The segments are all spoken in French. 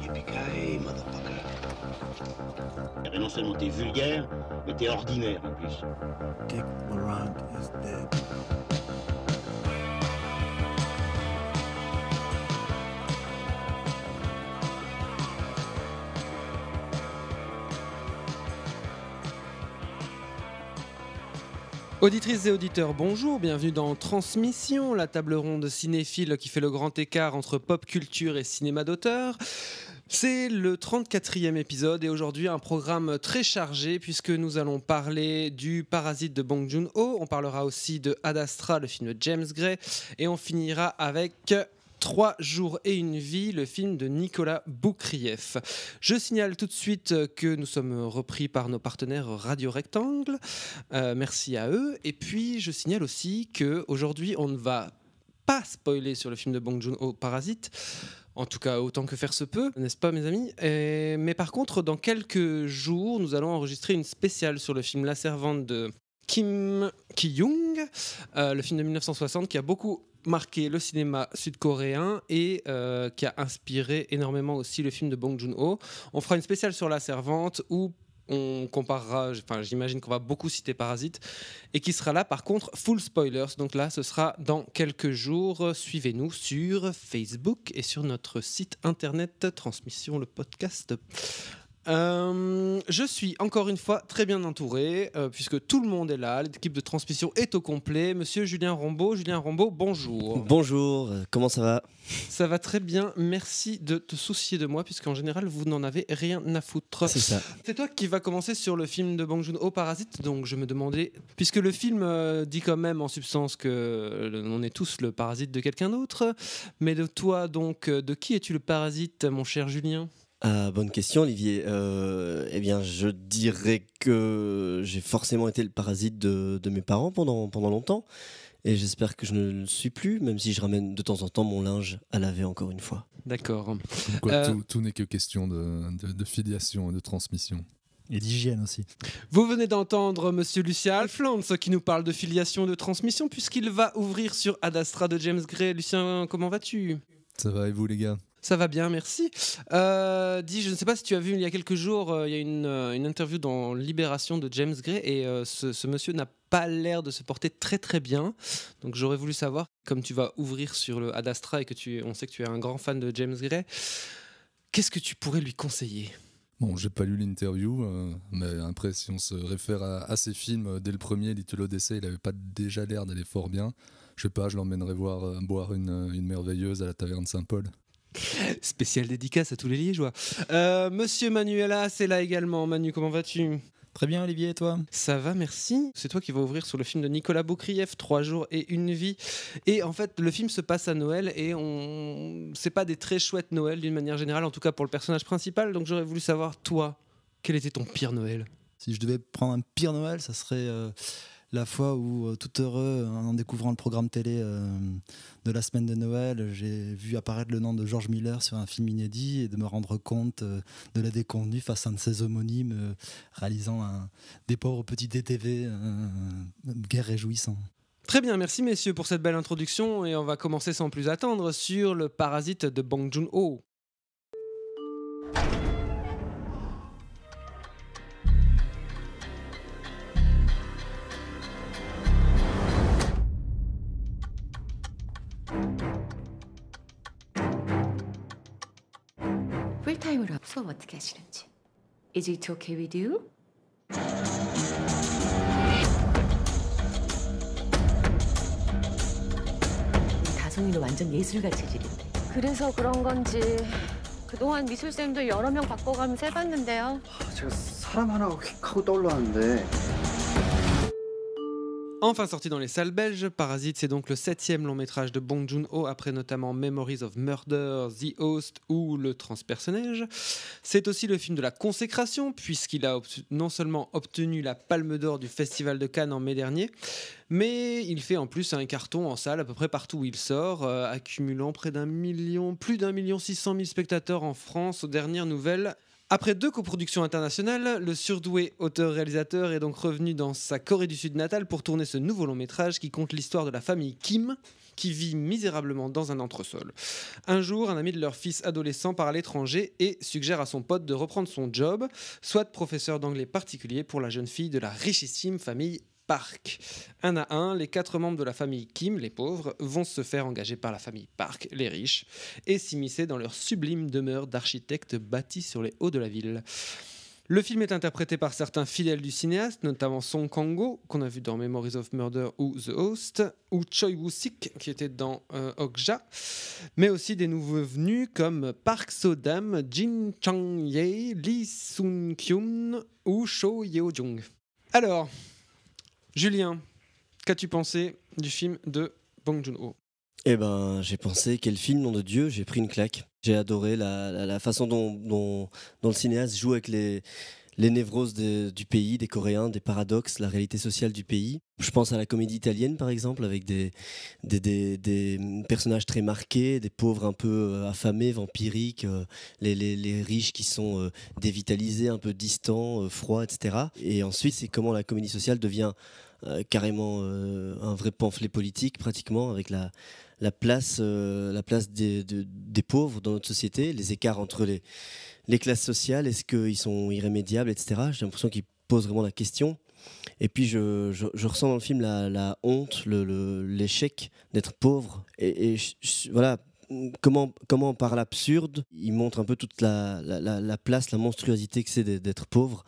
Yippee-ki-yay, motherfucker. Eh ben non seulement t'es vulgaire, mais t'es ordinaire en plus. Dick Laurent is dead. Auditrices et auditeurs, bonjour, bienvenue dans Transmission, la table ronde cinéphile qui fait le grand écart entre pop culture et cinéma d'auteur. C'est le 34e épisode et aujourd'hui un programme très chargé puisque nous allons parler du Parasite de Bong Joon-ho, on parlera aussi de Ad Astra, le film de James Gray, et on finira avec 3 jours et une vie, le film de Nicolas Boukrieff. Je signale tout de suite que nous sommes repris par nos partenaires Radio Rectangle. Merci à eux. Et puis, je signale aussi qu'aujourd'hui, on ne va pas spoiler sur le film de Bong Joon-ho, Parasite. En tout cas, autant que faire se peut, n'est-ce pas, mes amis ? Mais par contre, dans quelques jours, nous allons enregistrer une spéciale sur le film La Servante de Kim Ki-young, le film de 1960 qui a beaucoup marqué le cinéma sud-coréen et qui a inspiré énormément aussi le film de Bong Joon-ho. On fera une spéciale sur La Servante où on comparera, j'imagine qu'on va beaucoup citer Parasite et qui sera là par contre full spoilers, donc là ce sera dans quelques jours. Suivez-nous sur Facebook et sur notre site internet Transmission le podcast. Je suis encore une fois très bien entouré puisque tout le monde est là, l'équipe de transmission est au complet. Monsieur Julien Rambaud, bonjour. Bonjour, comment ça va ? Ça va très bien, merci de te soucier de moi puisqu'en général vous n'en avez rien à foutre. C'est ça. C'est toi qui va commencer sur le film de Bong Joon-ho, Parasite, donc je me demandais, puisque le film dit quand même en substance que on est tous le parasite de quelqu'un d'autre, mais de toi donc, de qui es-tu le parasite, mon cher Julien ? Bonne question, Olivier. Eh bien, je dirais que j'ai forcément été le parasite de mes parents pendant longtemps. Et j'espère que je ne le suis plus, même si je ramène de temps en temps mon linge à laver encore une fois. D'accord. Comme quoi, tout n'est que question de filiation et de transmission. Et d'hygiène aussi. Vous venez d'entendre Monsieur Lucien Alflands qui nous parle de filiation et de transmission puisqu'il va ouvrir sur Ad Astra de James Gray. Lucien, comment vas-tu ? Ça va et vous, les gars ? Ça va bien, merci. Dis, je ne sais pas si tu as vu il y a quelques jours, il y a une interview dans Libération de James Gray et ce monsieur n'a pas l'air de se porter très très bien. Donc j'aurais voulu savoir, comme tu vas ouvrir sur le Ad Astra et on sait que tu es un grand fan de James Gray, qu'est-ce que tu pourrais lui conseiller ? Bon, j'ai pas lu l'interview, mais après, si on se réfère à ses films, dès le premier, Little Odyssey, il avait pas déjà l'air d'aller fort bien. Je sais pas, je l'emmènerais boire une merveilleuse à la taverne Saint-Paul. Spéciale dédicace à tous les Liégeois. Monsieur Manuela, c'est là également. Manu, comment vas-tu ? Très bien, Olivier, et toi ? Ça va, merci. C'est toi qui vas ouvrir sur le film de Nicolas Boukrieff, 3 jours et une vie. Et en fait, le film se passe à Noël et c'est pas des très chouettes Noël d'une manière générale, en tout cas pour le personnage principal. Donc j'aurais voulu savoir, toi, quel était ton pire Noël ? Si je devais prendre un pire Noël, ça serait la fois où, tout heureux, en découvrant le programme télé de la semaine de Noël, j'ai vu apparaître le nom de George Miller sur un film inédit et de me rendre compte de la déconvenue face à un de ses homonymes réalisant des pauvres petits DTV guère réjouissants. Très bien, merci messieurs pour cette belle introduction et on va commencer sans plus attendre sur le Parasite de Bong Joon-ho. 풀타임으로 수업 어떻게 하시는지. Is it okay with you? 다솜이는 완전 예술가 체질인데. 그래서 그런 건지 그동안 미술쌤도 여러 명 바꿔가면서 해봤는데요. 제가 사람 하나 휙 하고 떠올랐는데. Enfin sorti dans les salles belges, Parasite, c'est donc le 7e long métrage de Bong Joon-ho après notamment Memories of Murder, The Host ou Le Transpersonnage. C'est aussi le film de la consécration puisqu'il a non seulement obtenu la Palme d'Or du Festival de Cannes en mai dernier, mais il fait en plus un carton en salle à peu près partout où il sort, accumulant plus d'1 600 000 spectateurs en France aux dernières nouvelles. Après 2 coproductions internationales, le surdoué auteur-réalisateur est donc revenu dans sa Corée du Sud natale pour tourner ce nouveau long métrage qui compte l'histoire de la famille Kim, qui vit misérablement dans un entresol. Un jour, un ami de leur fils adolescent part à l'étranger et suggère à son pote de reprendre son job, soit professeur d'anglais particulier pour la jeune fille de la richissime famille Park. Un à un, les 4 membres de la famille Kim, les pauvres, vont se faire engager par la famille Park, les riches, et s'immiscer dans leur sublime demeure d'architectes bâtie sur les hauts de la ville. Le film est interprété par certains fidèles du cinéaste, notamment Song Kang-ho, qu'on a vu dans Memories of Murder ou The Host, ou Choi Woo-sik, qui était dans Okja, mais aussi des nouveaux venus comme Park So-dam, Jin Chang-ye, Lee Sun-kyun ou Cho Yeo-jung. Alors, Julien, qu'as-tu pensé du film de Bong Joon-ho ? Eh ben, j'ai pensé, quel film, nom de Dieu, j'ai pris une claque. J'ai adoré la façon dont le cinéaste joue avec les névroses du pays, des Coréens, des paradoxes, la réalité sociale du pays. Je pense à la comédie italienne, par exemple, avec des personnages très marqués, des pauvres un peu affamés, vampiriques, les riches qui sont dévitalisés, un peu distants, froids, etc. Et ensuite, c'est comment la comédie sociale devient carrément un vrai pamphlet politique, pratiquement, avec la place des pauvres dans notre société, les écarts entre les classes sociales, est-ce qu'ils sont irrémédiables, etc. J'ai l'impression qu'il pose vraiment la question. Et puis je ressens dans le film la honte, l'échec d'être pauvre. Et voilà, comment par l'absurde, il montre un peu toute la place, la monstruosité que c'est d'être pauvre.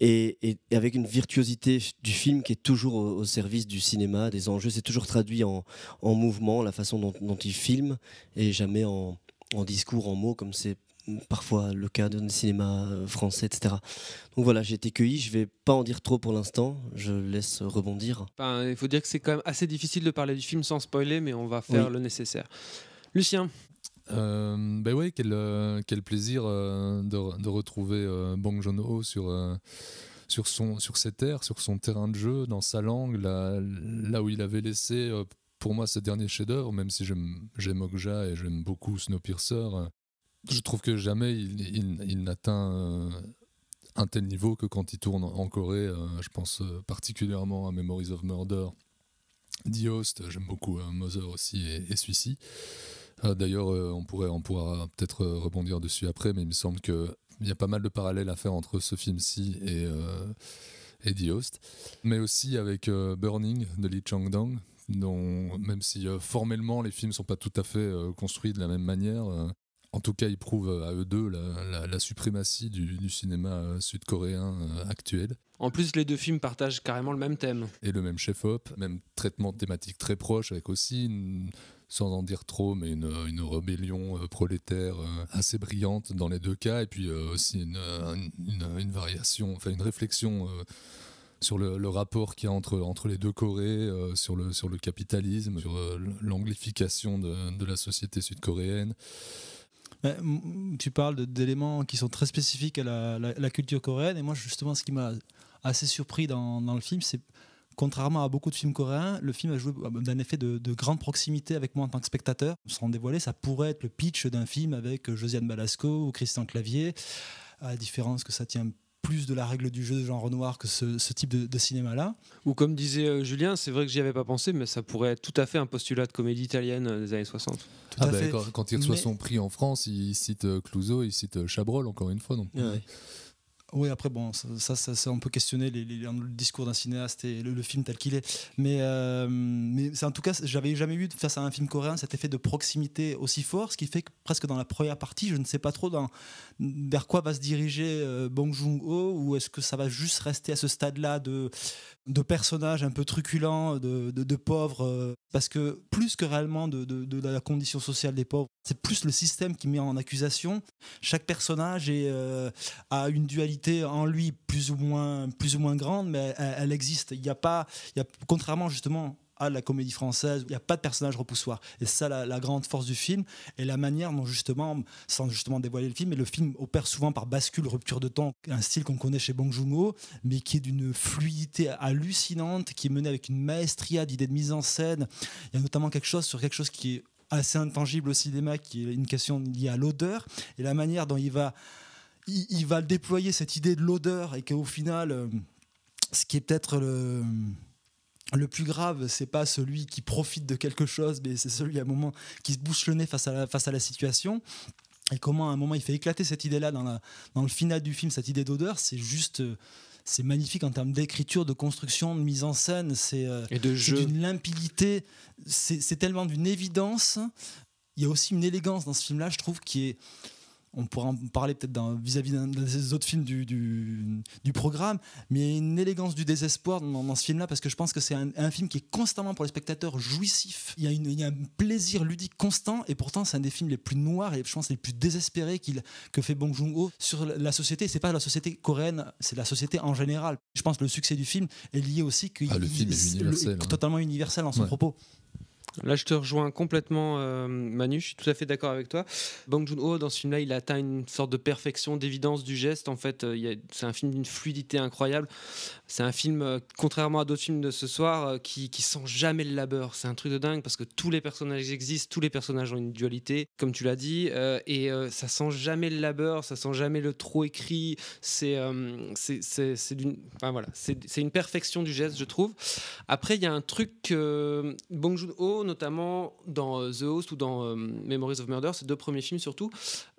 Et avec une virtuosité du film qui est toujours au service du cinéma, des enjeux. C'est toujours traduit en mouvement, la façon dont il filme, et jamais en discours, en mots, comme c'est parfois le cas de cinéma français, etc. Donc voilà, j'ai été cueilli. Je ne vais pas en dire trop pour l'instant. Je laisse rebondir. Il faut dire que c'est quand même assez difficile de parler du film sans spoiler, mais on va faire le nécessaire. Lucien ? Ben ouais, quel plaisir de retrouver Bong Joon-ho sur ses terres, sur son terrain de jeu, dans sa langue, là où il avait laissé pour moi ce dernier chef-d'œuvre, même si j'aime Okja et j'aime beaucoup Snowpiercer. Je trouve que jamais il n'atteint un tel niveau que quand il tourne en Corée. Je pense particulièrement à Memories of Murder, The Host, j'aime beaucoup Mother aussi et celui-ci. D'ailleurs, on pourra peut-être rebondir dessus après, mais il me semble qu'il y a pas mal de parallèles à faire entre ce film-ci et The Host. Mais aussi avec Burning de Lee Chang-dong, dont même si formellement les films ne sont pas tout à fait construits de la même manière, en tout cas ils prouvent à eux deux la suprématie du cinéma sud-coréen actuel. En plus, les 2 films partagent carrément le même thème. Et le même chef-op, même traitement thématique très proche, avec aussi, sans en dire trop, mais une rébellion prolétaire assez brillante dans les 2 cas, et puis aussi une variation, enfin une réflexion sur le rapport qu'il y a entre les 2 Corées, sur le capitalisme, sur l'anglification de la société sud-coréenne. Tu parles d'éléments qui sont très spécifiques à la culture coréenne, et moi justement ce qui m'a assez surpris dans le film, c'est contrairement à beaucoup de films coréens, le film a joué d'un effet de grande proximité avec moi en tant que spectateur. Sans dévoiler, ça pourrait être le pitch d'un film avec Josiane Balasco ou Christian Clavier, à la différence que ça tient plus de la règle du jeu de Jean Renoir que ce type de cinéma-là. Ou comme disait Julien, c'est vrai que j'y avais pas pensé, mais ça pourrait être tout à fait un postulat de comédie italienne des années 60. Tout à fait. Quand il reçoit son prix en France, il cite Clouzot, il cite Chabrol, encore une fois. Donc. Ouais. Oui, après, bon, ça on peut questionner le discours d'un cinéaste et le film tel qu'il est. Mais c'est, en tout cas, j'avais jamais eu face à un film coréen cet effet de proximité aussi fort, ce qui fait que presque dans la première partie, je ne sais pas trop vers quoi va se diriger Bong Joon-ho, ou est-ce que ça va juste rester à ce stade-là de personnages un peu truculents, de pauvres, parce que plus que réellement de la condition sociale des pauvres, c'est plus le système qui met en accusation. Chaque personnage a une dualité en lui plus ou moins grande, mais elle existe. Il y a contrairement justement à la comédie française, il n'y a pas de personnage repoussoir. Et c'est ça la grande force du film, et la manière dont justement, sans justement dévoiler le film, mais le film opère souvent par bascule, rupture de temps, un style qu'on connaît chez Bong Joon-ho, mais qui est d'une fluidité hallucinante, qui est mené avec une maestria d'idées de mise en scène. Il y a notamment quelque chose qui est assez intangible au cinéma, qui est une question liée à l'odeur, et la manière dont il va il va déployer cette idée de l'odeur et qu'au final, ce qui est peut-être le plus grave, c'est pas celui qui profite de quelque chose, mais c'est celui à un moment qui se bouche le nez face à la situation. Et comment à un moment il fait éclater cette idée-là dans le final du film, cette idée d'odeur, c'est juste... c'est magnifique en termes d'écriture, de construction, de mise en scène, c'est d'une limpidité, c'est tellement d'une évidence. Il y a aussi une élégance dans ce film-là, je trouve, qui est... On pourra en parler peut-être vis-à-vis des autres films du programme, mais il y a une élégance du désespoir dans ce film-là, parce que je pense que c'est un film qui est constamment pour les spectateurs jouissif. Il y a un plaisir ludique constant, et pourtant c'est un des films les plus noirs et je pense les plus désespérés que fait Bong Joon-ho sur la société. C'est pas la société coréenne, c'est la société en général. Je pense que le succès du film est lié aussi que le film est universel, totalement universel dans son propos. Là, je te rejoins complètement, Manu. Je suis tout à fait d'accord avec toi. Bong Joon-ho, dans ce film-là, il atteint une sorte de perfection, d'évidence du geste. En fait, c'est un film d'une fluidité incroyable. C'est un film, contrairement à d'autres films de ce soir, qui sent jamais le labeur. C'est un truc de dingue parce que tous les personnages existent, tous les personnages ont une dualité, comme tu l'as dit, et ça sent jamais le labeur, ça sent jamais le trop écrit. C'est une perfection du geste, je trouve. Après, il y a un truc que Bong Joon-ho, notamment dans The Host ou dans Memories of Murder, ces deux premiers films surtout,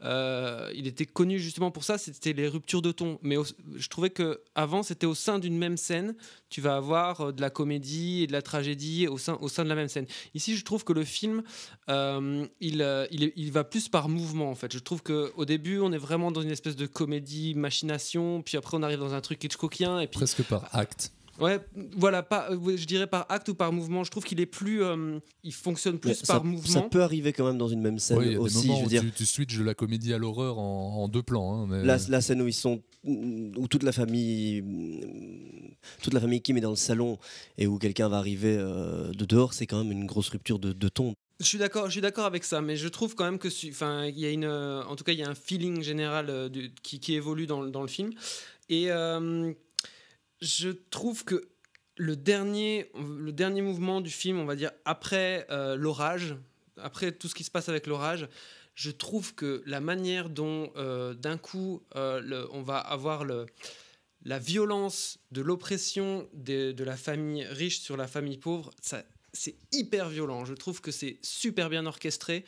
il était connu justement pour ça, c'était les ruptures de ton. Mais je trouvais qu'avant, c'était au sein d'une même scène, tu vas avoir de la comédie et de la tragédie au sein de la même scène. Ici, je trouve que le film, il va plus par mouvement, en fait. Je trouve qu'au début, on est vraiment dans une espèce de comédie, machination, puis après, on arrive dans un truc Hitchcockien. Et puis, presque par acte. Ouais, voilà, je dirais par acte ou par mouvement. Je trouve qu'il est plus, il fonctionne plus par mouvement. Ça peut arriver quand même dans une même scène aussi. Des moments je veux dire, tu switches de la comédie à l'horreur en deux plans. Hein, mais... la scène où toute la famille Kim est dans le salon et où quelqu'un va arriver de dehors, c'est quand même une grosse rupture de ton. Je suis d'accord avec ça, mais je trouve quand même que, il y a en tout cas, il y a un feeling général qui évolue dans le film. Et je trouve que le dernier mouvement du film, on va dire après l'orage, après tout ce qui se passe avec l'orage, je trouve que la manière dont d'un coup on va avoir la violence de l'oppression de la famille riche sur la famille pauvre, c'est hyper violent. Je trouve que c'est super bien orchestré.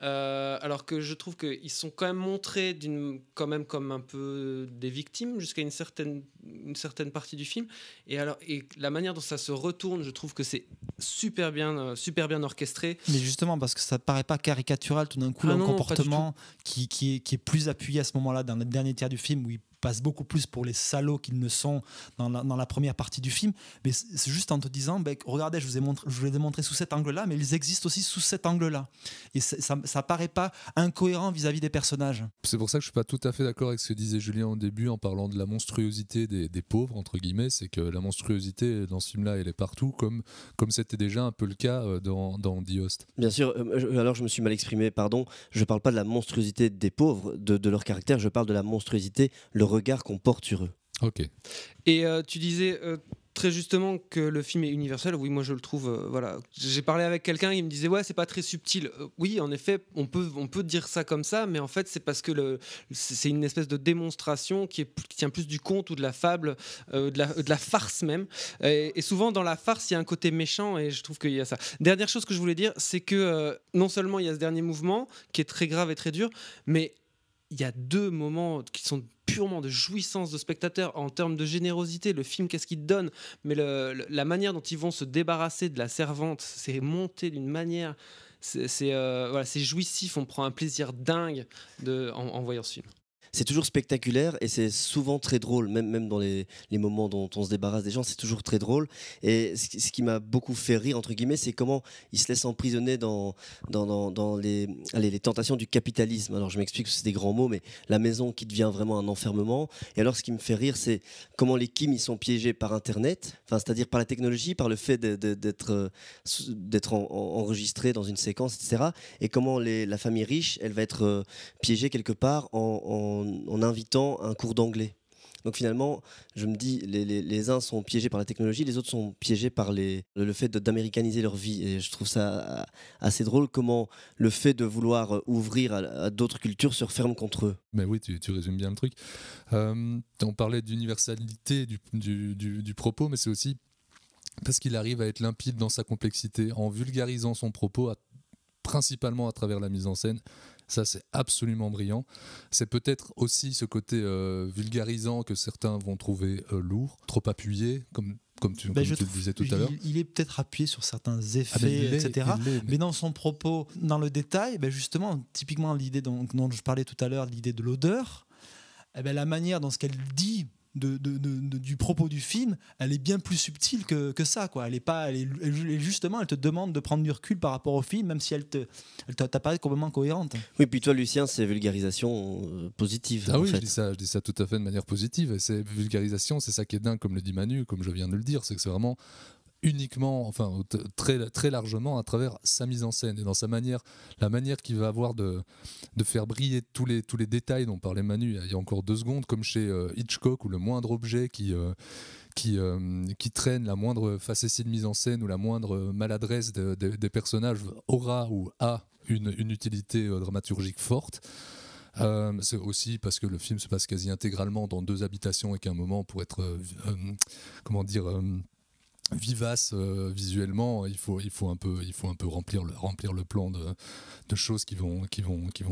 Alors que je trouve qu'ils sont quand même montrés quand même comme un peu des victimes jusqu'à une certaine partie du film, et la manière dont ça se retourne, je trouve que c'est super bien orchestré. Mais justement parce que ça paraît pas caricatural tout d'un coup, un comportement qui est plus appuyé à ce moment-là dans le dernier tiers du film, où il passe beaucoup plus pour les salauds qu'ils ne sont dans la première partie du film. Mais c'est juste en te disant, regardez, je vous ai démontré sous cet angle-là, mais ils existent aussi sous cet angle-là. Et ça paraît pas incohérent vis-à-vis des personnages. C'est pour ça que je suis pas tout à fait d'accord avec ce que disait Julien au début en parlant de la monstruosité des pauvres, entre guillemets. C'est que la monstruosité dans ce film-là, elle est partout, comme c'était déjà un peu le cas dans The Host. Bien sûr, alors je me suis mal exprimé, pardon. Je parle pas de la monstruosité des pauvres, de leur caractère, je parle de la monstruosité, le regard qu'on porte sur eux. Ok. Et tu disais très justement que le film est universel. Oui, moi je le trouve. Voilà. J'ai parlé avec quelqu'un, il me disait ouais, c'est pas très subtil. Oui, en effet, on peut dire ça comme ça, mais en fait c'est parce que c'est une espèce de démonstration qui tient plus du conte ou de la fable, de la farce même. Et souvent dans la farce, il y a un côté méchant, et je trouve qu'il y a ça. Dernière chose que je voulais dire, c'est que non seulement il y a ce dernier mouvement qui est très grave et très dur, mais il y a deux moments qui sont purement de jouissance de spectateur en termes de générosité. Le film, qu'est-ce qu'il donne, mais la manière dont ils vont se débarrasser de la servante, c'est monté d'une manière, c'est jouissif, on prend un plaisir dingue en voyant ce film. C'est toujours spectaculaire et c'est souvent très drôle, même dans les moments dont on se débarrasse des gens, c'est toujours très drôle. Et ce qui m'a beaucoup fait rire, entre guillemets, c'est comment il se laisse emprisonner dans les tentations du capitalisme. Alors je m'explique, c'est des grands mots, mais la maison qui devient vraiment un enfermement. Et alors ce qui me fait rire, c'est comment les Kim, ils sont piégés par Internet, c'est-à-dire par la technologie, par le fait d'être enregistré dans une séquence, etc. Et comment la famille riche, elle va être piégée quelque part en invitant un cours d'anglais. Donc finalement, je me dis, les uns sont piégés par la technologie, les autres sont piégés par le fait d'américaniser leur vie. Et je trouve ça assez drôle comment le fait de vouloir ouvrir à d'autres cultures se referme contre eux. Mais oui, tu résumes bien le truc. On parlait d'universalité du propos, mais c'est aussi parce qu'il arrive à être limpide dans sa complexité, en vulgarisant son propos, principalement à travers la mise en scène. Ça, c'est absolument brillant. C'est peut-être aussi ce côté vulgarisant que certains vont trouver lourd, trop appuyé, comme tu le disais tout à l'heure. Il est peut-être appuyé sur certains effets, etc. Mais dans son propos, dans le détail, justement, typiquement l'idée dont je parlais tout à l'heure, l'idée de l'odeur, la manière dans ce qu'elle dit du propos du film, elle est bien plus subtile que ça, quoi. Justement, elle te demande de prendre du recul par rapport au film, même si elle t'apparaît complètement cohérente. Oui, puis toi, Lucien, c'est vulgarisation positive. Ah oui, fait. je dis ça tout à fait de manière positive. Et c'est vulgarisation, c'est ça qui est dingue, comme le dit Manu, comme je viens de le dire, c'est que c'est vraiment uniquement, enfin très, très largement à travers sa mise en scène et dans sa manière, la manière qu'il va avoir de faire briller tous les détails dont parlait Manu il y a encore 2 secondes, comme chez Hitchcock, où le moindre objet qui traîne, la moindre facétie de mise en scène ou la moindre maladresse des personnages aura ou a une utilité dramaturgique forte. C'est aussi parce que le film se passe quasi intégralement dans 2 habitations et qu'à un moment, pour être vivace visuellement, il faut un peu remplir le plan de choses qui vont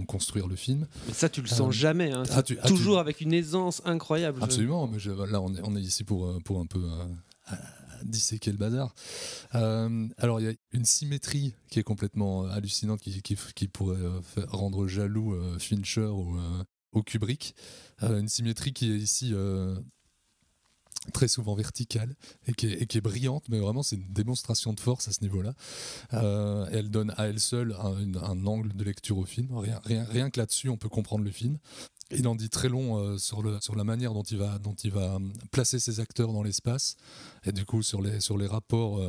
construire le film. Mais ça, tu le sens jamais, hein. Toujours avec une aisance incroyable. Absolument, mais là on est ici pour un peu disséquer le bazar. Alors il y a une symétrie qui est complètement hallucinante, qui pourrait rendre jaloux Fincher ou Kubrick. Une symétrie qui est ici très souvent verticale et qui est brillante, mais vraiment c'est une démonstration de force à ce niveau-là. Elle donne à elle seule un angle de lecture au film. Rien que là-dessus, on peut comprendre le film. Il en dit très long sur la manière dont il va placer ses acteurs dans l'espace, et du coup sur les rapports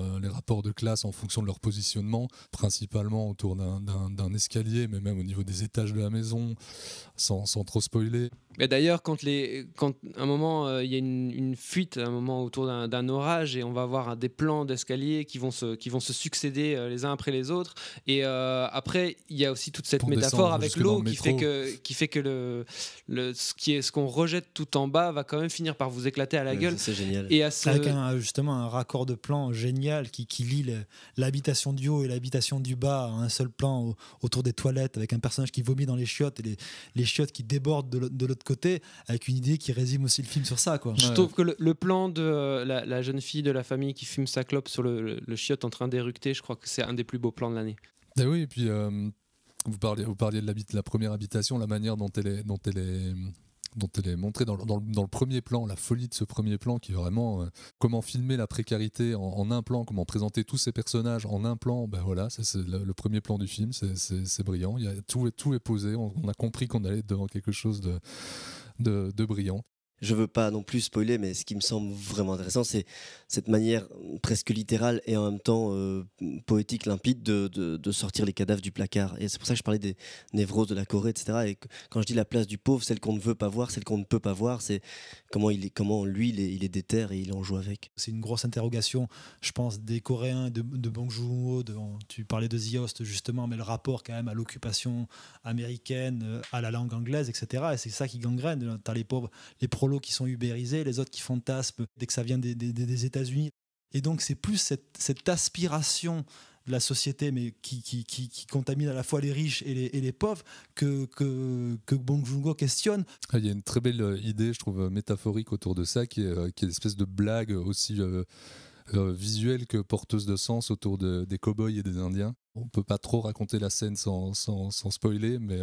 de classe en fonction de leur positionnement, principalement autour d'un escalier, mais même au niveau des étages de la maison, sans trop spoiler. Et d'ailleurs, quand à un moment il y a une fuite, à un moment autour d'un orage, et on va avoir des plans d'escalier qui vont se succéder les uns après les autres, et après il y a aussi toute cette métaphore avec l'eau qui fait que ce qu'on rejette tout en bas va quand même finir par vous éclater à la gueule. C'est génial. Et avec justement un raccord de plan génial qui lie l'habitation du haut et l'habitation du bas à un seul plan autour des toilettes, avec un personnage qui vomit dans les chiottes et les chiottes qui débordent de l'autre côté, avec une idée qui résume aussi le film sur ça, quoi. Je trouve que le plan de la jeune fille de la famille qui fume sa clope sur le chiotte en train d'éructer, je crois que c'est un des plus beaux plans de l'année. Ah oui, et puis vous parliez de la première habitation, la manière dont elle est montrée dans le premier plan, la folie de ce premier plan qui est vraiment comment filmer la précarité en un plan, comment présenter tous ces personnages en un plan. Ben voilà, c'est le premier plan du film, c'est brillant. Tout est posé, on a compris qu'on allait devant quelque chose de brillant. Je veux pas non plus spoiler, mais ce qui me semble vraiment intéressant, c'est cette manière presque littérale et en même temps poétique, limpide de sortir les cadavres du placard. Et c'est pour ça que je parlais des névroses de la Corée, etc. Et quand je dis la place du pauvre, celle qu'on ne veut pas voir, celle qu'on ne peut pas voir, c'est comment lui il est déter et il en joue avec. C'est une grosse interrogation, je pense, des Coréens, de Bong Joon-ho. Tu parlais de The Host justement, mais le rapport quand même à l'occupation américaine, à la langue anglaise, etc. Et c'est ça qui gangrène. T'as les pauvres, les prolos qui sont ubérisés, les autres qui fantasment dès que ça vient des États-Unis. Et donc c'est plus cette aspiration de la société, mais qui contamine à la fois les riches et les pauvres, que Bong Joon-ho questionne. Il y a une très belle idée, je trouve, métaphorique autour de ça, qui est une espèce de blague aussi visuelle que porteuse de sens autour des cow-boys et des Indiens. On peut pas trop raconter la scène sans spoiler, mais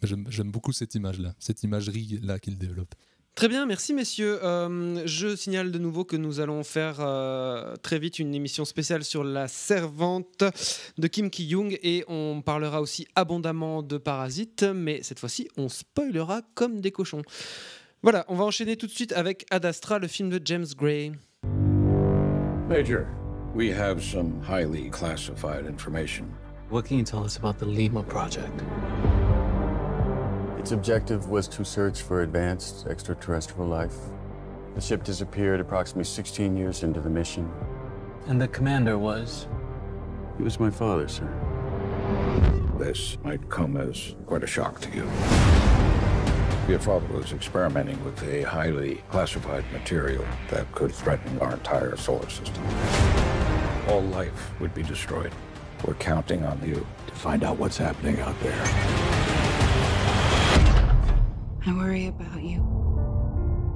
j'aime beaucoup cette image-là, cette imagerie-là qu'il développe. Très bien, merci messieurs. Je signale de nouveau que nous allons faire très vite une émission spéciale sur La Servante de Kim Ki-young, et on parlera aussi abondamment de Parasite, mais cette fois-ci on spoilera comme des cochons. Voilà, on va enchaîner tout de suite avec Ad Astra, le film de James Gray. Major, we have some highly classified information. What can you tell us about the Lima project? Its objective was to search for advanced extraterrestrial life. The ship disappeared approximately 16 years into the mission. And the commander was? He was my father, sir. This might come as quite a shock to you. Your father was experimenting with a highly classified material that could threaten our entire solar system. All life would be destroyed. We're counting on you to find out what's happening out there. I worry about you.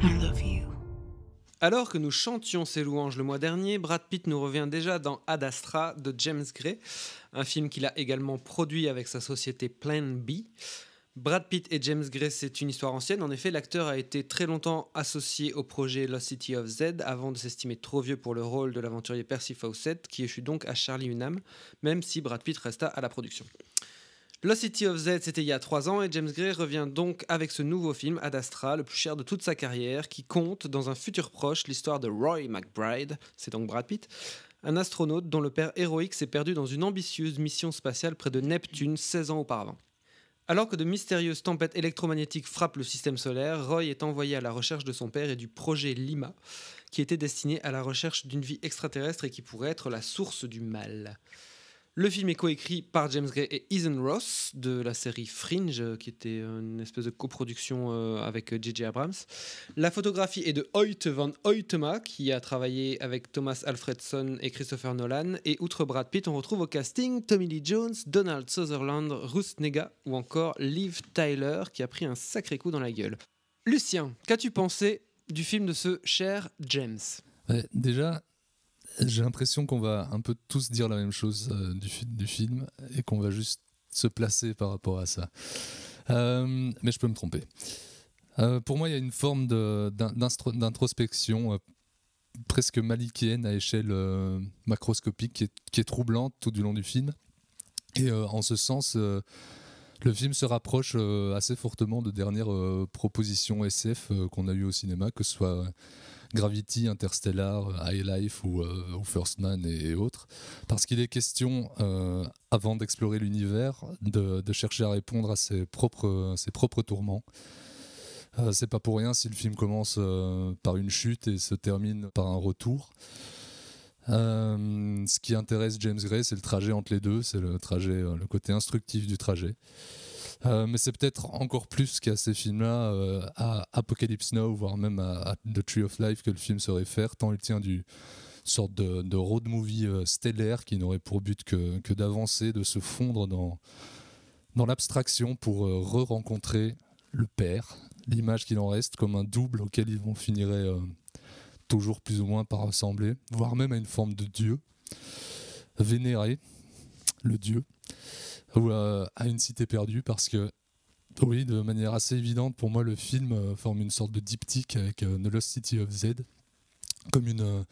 I love you. Alors que nous chantions ses louanges le mois dernier, Brad Pitt nous revient déjà dans Ad Astra de James Gray, un film qu'il a également produit avec sa société Plan B. Brad Pitt et James Gray, c'est une histoire ancienne. En effet, l'acteur a été très longtemps associé au projet Lost City of Z avant de s'estimer trop vieux pour le rôle de l'aventurier Percy Fawcett, qui échut donc à Charlie Hunnam, même si Brad Pitt resta à la production. Lost City of Z, c'était il y a 3 ans et James Gray revient donc avec ce nouveau film, Ad Astra, le plus cher de toute sa carrière, qui compte dans un futur proche l'histoire de Roy McBride, c'est donc Brad Pitt, un astronaute dont le père héroïque s'est perdu dans une ambitieuse mission spatiale près de Neptune 16 ans auparavant. Alors que de mystérieuses tempêtes électromagnétiques frappent le système solaire, Roy est envoyé à la recherche de son père et du projet Lima, qui était destiné à la recherche d'une vie extraterrestre et qui pourrait être la source du mal. Le film est coécrit par James Gray et Ethan Ross de la série Fringe, qui était une espèce de coproduction avec J.J. Abrams. La photographie est de Hoyte van Hoytema, qui a travaillé avec Thomas Alfredson et Christopher Nolan. Et outre Brad Pitt, on retrouve au casting Tommy Lee Jones, Donald Sutherland, Ruth Negga ou encore Liv Tyler, qui a pris un sacré coup dans la gueule. Lucien, qu'as-tu pensé du film de ce cher James ? Déjà, j'ai l'impression qu'on va un peu tous dire la même chose du film et qu'on va juste se placer par rapport à ça. Mais je peux me tromper. Pour moi, il y a une forme d'introspection presque manichéenne à échelle macroscopique qui est troublante tout du long du film. Et en ce sens, le film se rapproche assez fortement de dernières propositions SF qu'on a eues au cinéma, que ce soit Gravity, Interstellar, High Life ou First Man et autres, parce qu'il est question, avant d'explorer l'univers, de chercher à répondre à ses propres tourments. C'est pas pour rien si le film commence par une chute et se termine par un retour. Ce qui intéresse James Gray, c'est le trajet entre les deux, c'est le côté instructif du trajet. Mais c'est peut-être encore plus qu'à ces films-là, à Apocalypse Now, voire même à The Tree of Life, que le film se réfère, tant il tient d'une sorte de road movie stellaire qui n'aurait pour but que d'avancer, de se fondre dans l'abstraction pour re-rencontrer le père, l'image qu'il en reste, comme un double auquel ils vont finir toujours plus ou moins par ressembler, voire même à une forme de dieu, vénéré, le dieu, ou à une cité perdue, parce que, oui, de manière assez évidente, pour moi, le film forme une sorte de diptyque avec The Lost City of Z, comme une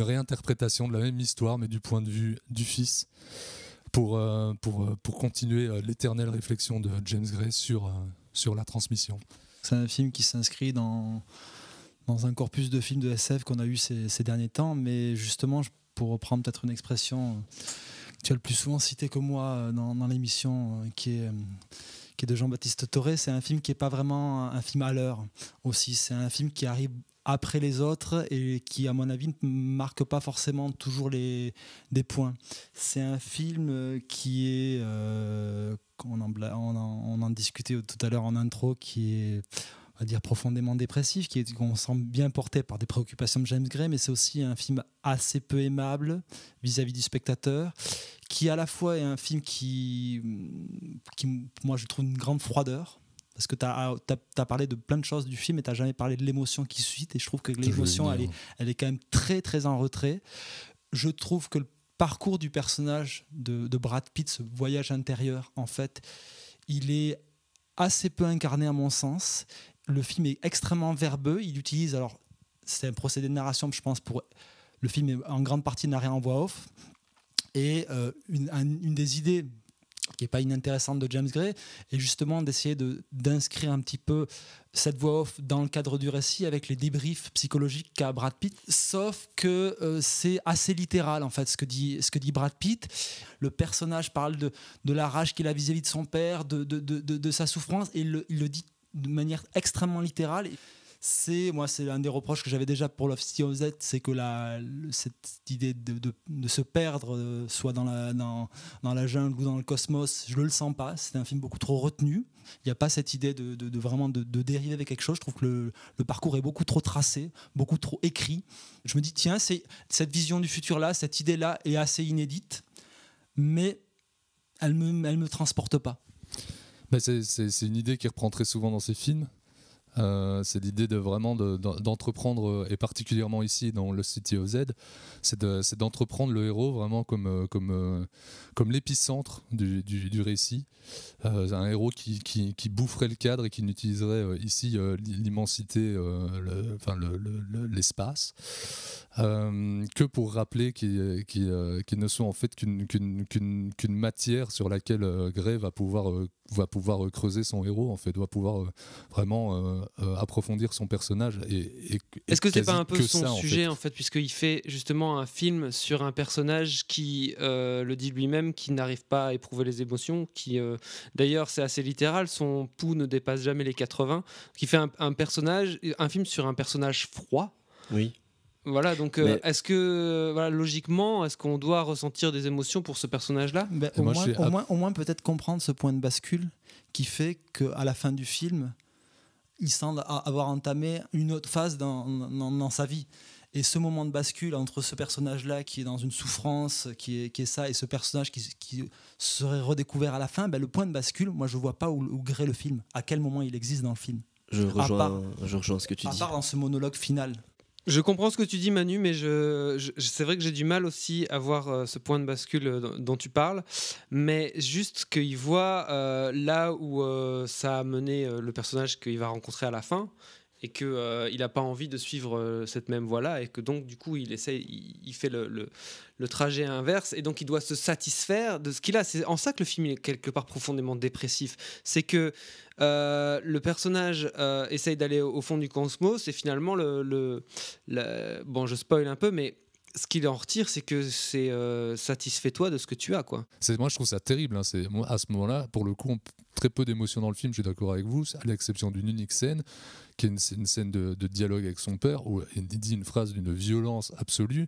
réinterprétation de la même histoire, mais du point de vue du fils, pour continuer l'éternelle réflexion de James Gray sur la transmission. C'est un film qui s'inscrit dans un corpus de films de SF qu'on a eu ces derniers temps, mais justement, pour reprendre peut-être une expression que tu as le plus souvent citée que moi dans l'émission, qui est de Jean-Baptiste Toré, c'est un film qui n'est pas vraiment un film à l'heure aussi. C'est un film qui arrive après les autres et qui, à mon avis, ne marque pas forcément toujours des points. C'est un film qui est, on en discutait tout à l'heure en intro, qui est, on va dire, profondément dépressif, qu'on sent bien porté par des préoccupations de James Gray, mais c'est aussi un film assez peu aimable vis-à-vis du spectateur, qui à la fois est un film qui moi je trouve une grande froideur, parce que tu as parlé de plein de choses du film et tu n'as jamais parlé de l'émotion qui suscite, et je trouve que l'émotion elle est quand même très très en retrait. Je trouve que le parcours du personnage de Brad Pitt, ce voyage intérieur, en fait, il est assez peu incarné à mon sens. Le film est extrêmement verbeux, il utilise, alors c'est un procédé de narration, je pense, le film est en grande partie narré en voix off, et une des idées qui n'est pas inintéressante de James Gray, et justement d'essayer d'inscrire un petit peu cette voix off dans le cadre du récit avec les débriefs psychologiques qu'a Brad Pitt, sauf que c'est assez littéral en fait ce que dit Brad Pitt. Le personnage parle de la rage qu'il a vis-à-vis de son père, de sa souffrance, et il le dit de manière extrêmement littérale. C'est un des reproches que j'avais déjà pour Love City of Z, c'est que cette idée de se perdre, soit dans la jungle ou dans le cosmos, je ne le sens pas. C'est un film beaucoup trop retenu. Il n'y a pas cette idée de vraiment de dériver avec quelque chose. Je trouve que le parcours est beaucoup trop tracé, beaucoup trop écrit. Je me dis, tiens, cette vision du futur-là, cette idée-là est assez inédite, mais elle me transporte pas. Mais c'est une idée qui reprend très souvent dans ces films. C'est l'idée d'entreprendre, et particulièrement ici dans le City of Z, c'est d'entreprendre le héros vraiment comme l'épicentre du récit. Un héros qui boufferait le cadre et qui n'utiliserait ici l'immensité, l'espace, que pour rappeler qu'ils ne sont en fait qu'une matière sur laquelle Gray va pouvoir creuser son héros, en fait, va pouvoir vraiment approfondir son personnage. Est-ce que c'est pas un peu que son ça, sujet en fait, puisqu'il fait justement un film sur un personnage qui le dit lui-même, qui n'arrive pas à éprouver les émotions, qui d'ailleurs c'est assez littéral, son pouls ne dépasse jamais les 80, qui fait un film sur un personnage froid. Oui. Voilà, donc est-ce que logiquement, est-ce qu'on doit ressentir des émotions pour ce personnage-là? Au moins peut-être comprendre ce point de bascule qui fait qu'à la fin du film, il semble avoir entamé une autre phase dans sa vie. Et ce moment de bascule entre ce personnage-là qui est dans une souffrance, qui est ça, et ce personnage qui serait redécouvert à la fin, le point de bascule, moi je ne vois pas où Gray le film, à quel moment il existe dans le film. Je rejoins ce que tu dis. À part dans ce monologue final. Je comprends ce que tu dis, Manu, mais c'est vrai que j'ai du mal aussi à voir ce point de bascule dont tu parles, mais juste qu'il voit là où ça a mené le personnage qu'il va rencontrer à la fin, et qu'il n'a pas envie de suivre cette même voie-là, et que donc du coup il fait le trajet inverse, et donc il doit se satisfaire de ce qu'il a. C'est en ça que le film est quelque part profondément dépressif. C'est que le personnage essaye d'aller au fond du cosmos, et finalement bon, je spoil un peu, mais ce qu'il en retire, c'est que c'est satisfais-toi de ce que tu as, quoi. Moi, je trouve ça terrible. Moi, à ce moment-là, pour le coup, très peu d'émotions dans le film, je suis d'accord avec vous, à l'exception d'une unique scène, qui est une scène de dialogue avec son père, où il dit une phrase d'une violence absolue,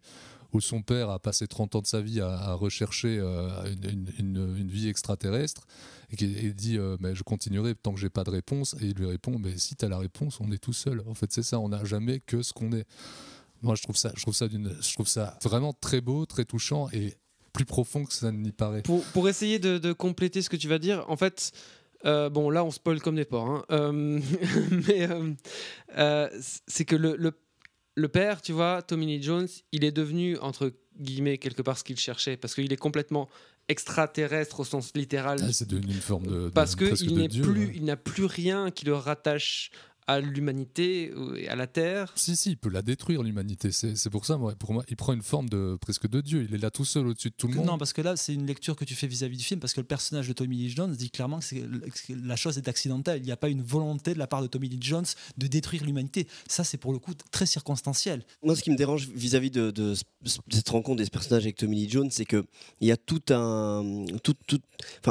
où son père a passé 30 ans de sa vie à rechercher une vie extraterrestre, et il dit mais je continuerai tant que j'ai pas de réponse, et il lui répond mais si tu as la réponse, on est tout seul. En fait, c'est ça, on n'a jamais que ce qu'on est. Moi, je trouve ça vraiment très beau, très touchant, et plus profond que ça n'y paraît. Pour essayer de compléter ce que tu vas dire, en fait, bon, là, on spoil comme des porcs, hein, mais c'est que le père, tu vois, Tommy Lee Jones, il est devenu, entre guillemets, quelque part ce qu'il cherchait, parce qu'il est complètement extraterrestre au sens littéral. C'est devenu une forme de parce qu'il n'a plus rien qui le rattache à l'humanité et à la Terre. Si, il peut la détruire, l'humanité. C'est pour ça, pour moi, il prend une forme presque de Dieu. Il est là tout seul au-dessus de tout le monde. Non, parce que là, c'est une lecture que tu fais vis-à-vis du film, parce que le personnage de Tommy Lee Jones dit clairement que la chose est accidentelle. Il n'y a pas une volonté de la part de Tommy Lee Jones de détruire l'humanité. Ça, c'est pour le coup très circonstanciel. Moi, ce qui me dérange vis-à-vis de cette rencontre des personnages avec Tommy Lee Jones, c'est qu'il y a enfin,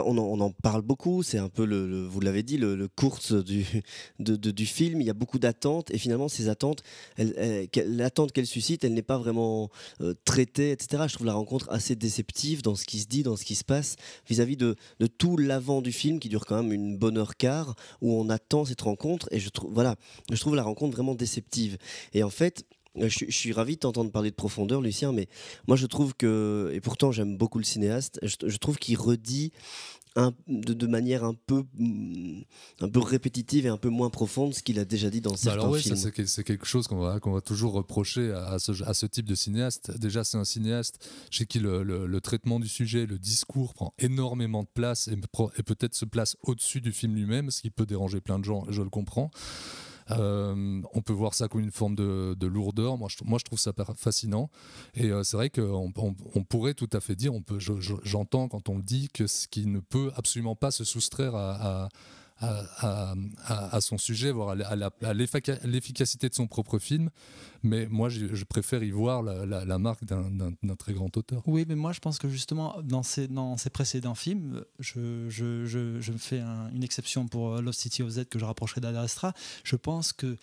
on en parle beaucoup, c'est un peu, vous l'avez dit, le course du film. Il y a beaucoup d'attentes, et finalement ces attentes, l'attente qu'elle suscite, elle n'est pas vraiment traitée, etc. Je trouve la rencontre assez déceptive dans ce qui se dit, dans ce qui se passe vis-à-vis de tout l'avant du film, qui dure quand même une bonne heure quart, où on attend cette rencontre, et je trouve la rencontre vraiment déceptive. Et en fait, je suis ravi de t'entendre parler de profondeur, Lucien, mais moi je trouve que, et pourtant j'aime beaucoup le cinéaste, je trouve qu'il redit de manière un peu répétitive et un peu moins profonde ce qu'il a déjà dit dans certains films. Ça, c'est quelque chose qu'on va toujours reprocher à ce type de cinéaste. Déjà, c'est un cinéaste chez qui le traitement du sujet, le discours prend énormément de place, et peut-être se place au-dessus du film lui-même, ce qui peut déranger plein de gens, je le comprends. On peut voir ça comme une forme de lourdeur. Moi, je trouve ça fascinant. Et c'est vrai qu'on pourrait tout à fait dire, j'entends quand on le dit, que ce qui ne peut absolument pas se soustraire à son sujet, voire à l'efficacité de son propre film. Mais moi, je préfère y voir la marque d'un très grand auteur. Oui, mais moi, je pense que justement, dans ses précédents films, je me fais une exception pour Lost City of Z que je rapprocherai d'Ad Astra. Je pense que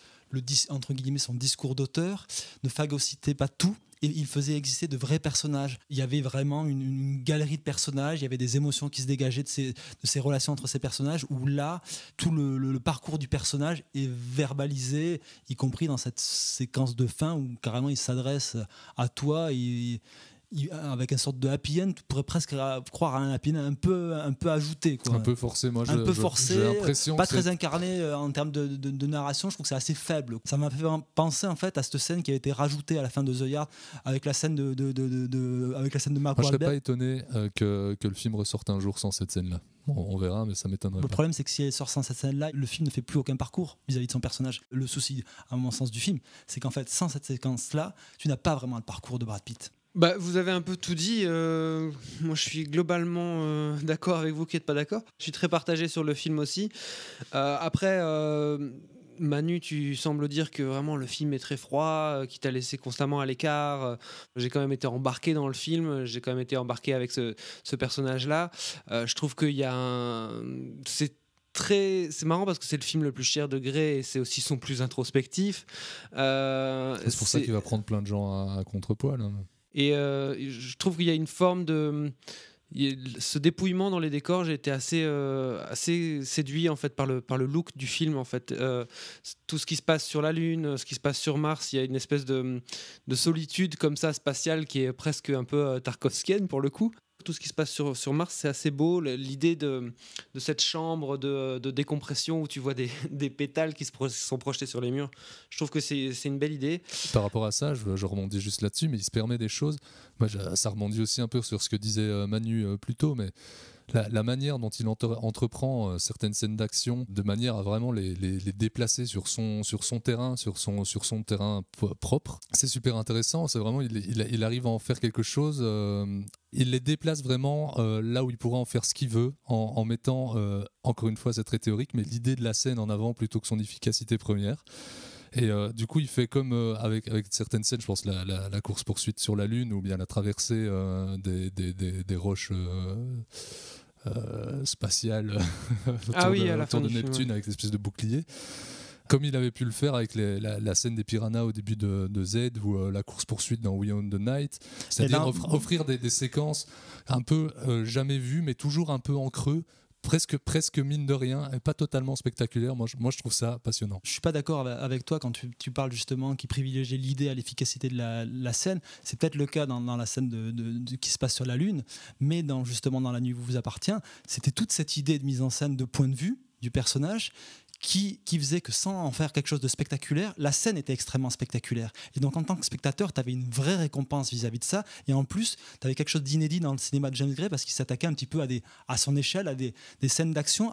entre guillemets, son discours d'auteur ne phagocytait pas tout. Et il faisait exister de vrais personnages. Il y avait vraiment une galerie de personnages, il y avait des émotions qui se dégageaient de ces relations entre ces personnages, où là, tout le parcours du personnage est verbalisé, y compris dans cette séquence de fin où carrément il s'adresse à toi avec une sorte de happy end. Tu pourrais presque croire à un happy end un peu ajouté, quoi. Un peu forcé, moi. Un peu forcé, j'ai l'impression pas très incarné en termes de narration. Je trouve que c'est assez faible. Ça m'a fait penser en fait à cette scène qui a été rajoutée à la fin de The Yard avec la scène de Mark Wahlberg. Moi, je serais pas étonné que le film ressorte un jour sans cette scène-là. Bon, on verra, mais ça m'étonnerait pas. Le problème, c'est que si elle sort sans cette scène-là, le film ne fait plus aucun parcours vis-à-vis de son personnage. Le souci, à mon sens, du film, c'est qu'en fait, sans cette séquence-là, tu n'as pas vraiment le parcours de Brad Pitt. Bah, vous avez un peu tout dit. Moi, je suis globalement d'accord avec vous qui n'êtes pas d'accord. Je suis très partagé sur le film aussi. Après, Manu, tu sembles dire que vraiment le film est très froid, qui t'a laissé constamment à l'écart. J'ai quand même été embarqué dans le film. J'ai quand même été embarqué avec ce personnage-là. Je trouve qu'il y a c'est marrant parce que c'est le film le plus cher de Gray et c'est aussi son plus introspectif. C'est pour ça qu'il va prendre plein de gens à contrepoids, là. Et je trouve qu'il y a une forme de ce dépouillement dans les décors. J'ai été assez séduit en fait par le look du film en fait. Tout ce qui se passe sur la Lune, ce qui se passe sur Mars, il y a une espèce de solitude comme ça spatiale qui est presque un peu tarkovskienne pour le coup. Tout ce qui se passe sur Mars, c'est assez beau. L'idée de cette chambre de décompression où tu vois des pétales qui sont projetés sur les murs, je trouve que c'est une belle idée. Par rapport à ça, je rebondis juste là-dessus, mais il se permet des choses. Moi, ça rebondit aussi un peu sur ce que disait Manu plus tôt, mais la manière dont il entreprend certaines scènes d'action de manière à vraiment les déplacer sur son terrain, sur son terrain propre, c'est super intéressant. C'est vraiment, il arrive à en faire quelque chose. Il les déplace vraiment là où il pourra en faire ce qu'il veut, en mettant, encore une fois, c'est très théorique, mais l'idée de la scène en avant plutôt que son efficacité première. Et du coup, il fait comme avec certaines scènes, je pense la course-poursuite sur la Lune ou bien la traversée des roches spatiales autour de Neptune avec l'espèce de bouclier. Comme il avait pu le faire avec la scène des piranhas au début de Z ou la course-poursuite dans We Own the Night. C'est-à-dire offrir des séquences un peu jamais vues, mais toujours un peu en creux. Presque mine de rien, et pas totalement spectaculaire. Moi, je trouve ça passionnant. Je suis pas d'accord avec toi quand tu parles justement qui privilégie l'idée à l'efficacité de la scène. C'est peut-être le cas dans la scène qui se passe sur la Lune, mais justement dans La Nuit vous appartient, c'était toute cette idée de mise en scène de point de vue du personnage qui faisait que sans en faire quelque chose de spectaculaire, la scène était extrêmement spectaculaire. Et donc en tant que spectateur, tu avais une vraie récompense vis-à-vis de ça. Et en plus, tu avais quelque chose d'inédit dans le cinéma de James Gray parce qu'il s'attaquait un petit peu à son échelle, à des scènes d'action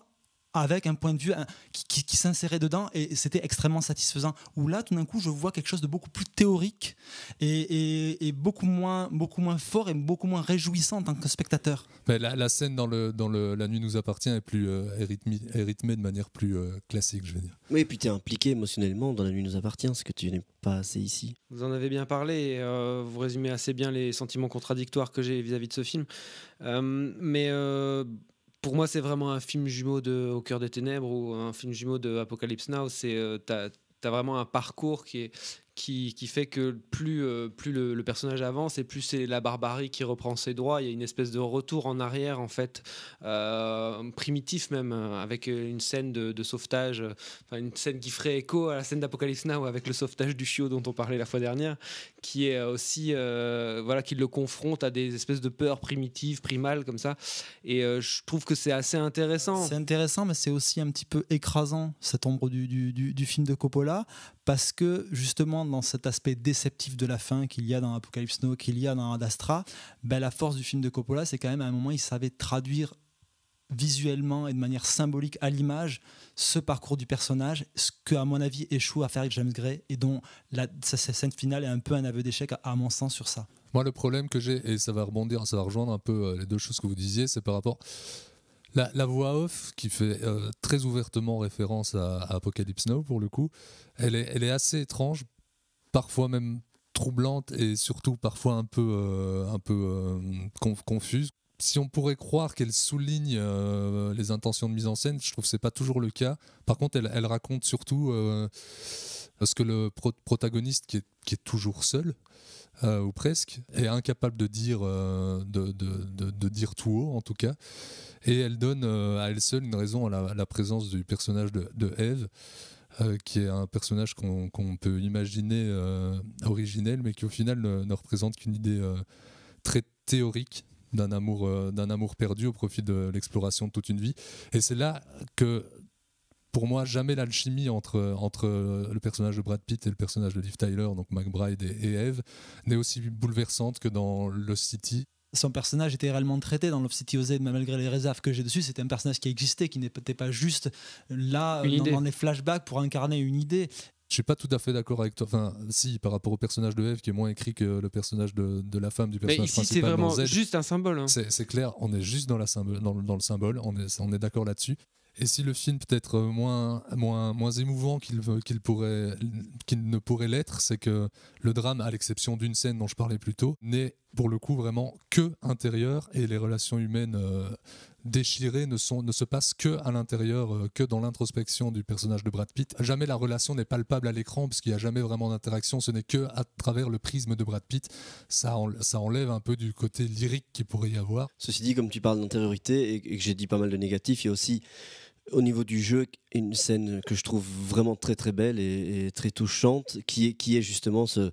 avec un point de vue qui s'insérait dedans, et c'était extrêmement satisfaisant. Où là, tout d'un coup, je vois quelque chose de beaucoup plus théorique et beaucoup moins fort et beaucoup moins réjouissant en tant que spectateur. Mais la scène dans La Nuit nous appartient est plus rythmée de manière plus classique, je veux dire. Oui, et puis tu es impliqué émotionnellement dans La Nuit nous appartient, ce que tu n'es pas assez ici. Vous en avez bien parlé, vous résumez assez bien les sentiments contradictoires que j'ai vis-à-vis de ce film. Pour moi, c'est vraiment un film jumeau de Au cœur des ténèbres ou un film jumeau de Apocalypse Now. T'as vraiment un parcours qui fait que plus le personnage avance et plus c'est la barbarie qui reprend ses droits. Il y a une espèce de retour en arrière en fait, primitif même, avec une scène de sauvetage, une scène qui ferait écho à la scène d'Apocalypse Now avec le sauvetage du chiot dont on parlait la fois dernière, qui est aussi qui le confronte à des espèces de peurs primitives, primales comme ça. Et je trouve que c'est assez intéressant. C'est intéressant, mais c'est aussi un petit peu écrasant, cette ombre du film de Coppola, parce que justement dans cet aspect déceptif de la fin qu'il y a dans Apocalypse Now, qu'il y a dans Ad Astra, la force du film de Coppola, c'est quand même à un moment il savait traduire visuellement et de manière symbolique à l'image ce parcours du personnage, ce que à mon avis échoue à faire James Gray et dont sa scène finale est un peu un aveu d'échec à mon sens sur ça. Moi, le problème que j'ai, et ça va rejoindre un peu les deux choses que vous disiez, c'est par rapport la voix off qui fait très ouvertement référence à Apocalypse Now pour le coup. Elle est assez étrange, parfois même troublante et surtout parfois un peu confuse. Si on pourrait croire qu'elle souligne les intentions de mise en scène, je trouve que c'est pas toujours le cas. Par contre, elle raconte surtout ce que le protagoniste qui est toujours seul, ou presque, est incapable de dire, de dire tout haut en tout cas. Et elle donne à elle seule une raison à la présence du personnage de Eve, qui est un personnage qu'on peut imaginer originel, mais qui au final ne représente qu'une idée très théorique d'un amour perdu au profit de l'exploration de toute une vie. Et c'est là que, pour moi, jamais l'alchimie entre le personnage de Brad Pitt et le personnage de Liv Tyler, donc McBride et Eve, n'est aussi bouleversante que dans Lost City. Son personnage était réellement traité dans Lost City OZ, malgré les réserves que j'ai dessus. C'était un personnage qui existait, qui n'était pas juste là dans les flashbacks pour incarner une idée. Je suis pas tout à fait d'accord avec toi. Enfin, si, par rapport au personnage de Eve, qui est moins écrit que le personnage de la femme du personnage principal. Mais ici, c'est vraiment juste un symbole. Hein. C'est clair, on est juste dans le symbole, on est d'accord là-dessus. Et si le film peut être moins émouvant qu'il ne pourrait l'être, c'est que le drame, à l'exception d'une scène dont je parlais plus tôt, n'est pour le coup vraiment que intérieur, et les relations humaines déchirées ne se passent que à l'intérieur, que dans l'introspection du personnage de Brad Pitt. Jamais la relation n'est palpable à l'écran, parce qu'il n'y a jamais vraiment d'interaction, ce n'est que à travers le prisme de Brad Pitt. Ça enlève un peu du côté lyrique qu'il pourrait y avoir. Ceci dit, comme tu parles d'intériorité et que j'ai dit pas mal de négatifs, il y a aussi au niveau du jeu une scène que je trouve vraiment très très belle et très touchante, qui est justement ce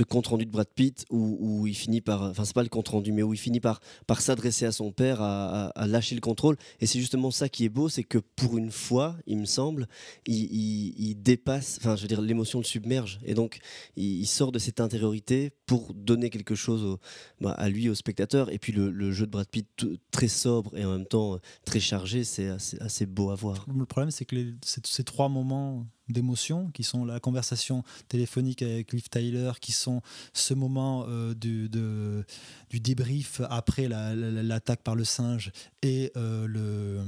compte rendu de Brad Pitt où il finit par, enfin c'est pas le compte rendu, mais où il finit par s'adresser à son père, à lâcher le contrôle. Et c'est justement ça qui est beau, c'est que pour une fois, il me semble, il dépasse, enfin je veux dire, l'émotion le submerge, et donc il sort de cette intériorité pour donner quelque chose à lui, au spectateur. Et puis le jeu de Brad Pitt très sobre et en même temps très chargé, c'est assez beau à voir. Le problème, c'est que ces trois moments d'émotion, qui sont la conversation téléphonique avec Liv Tyler, qui sont ce moment du débrief après l'attaque par le singe, et le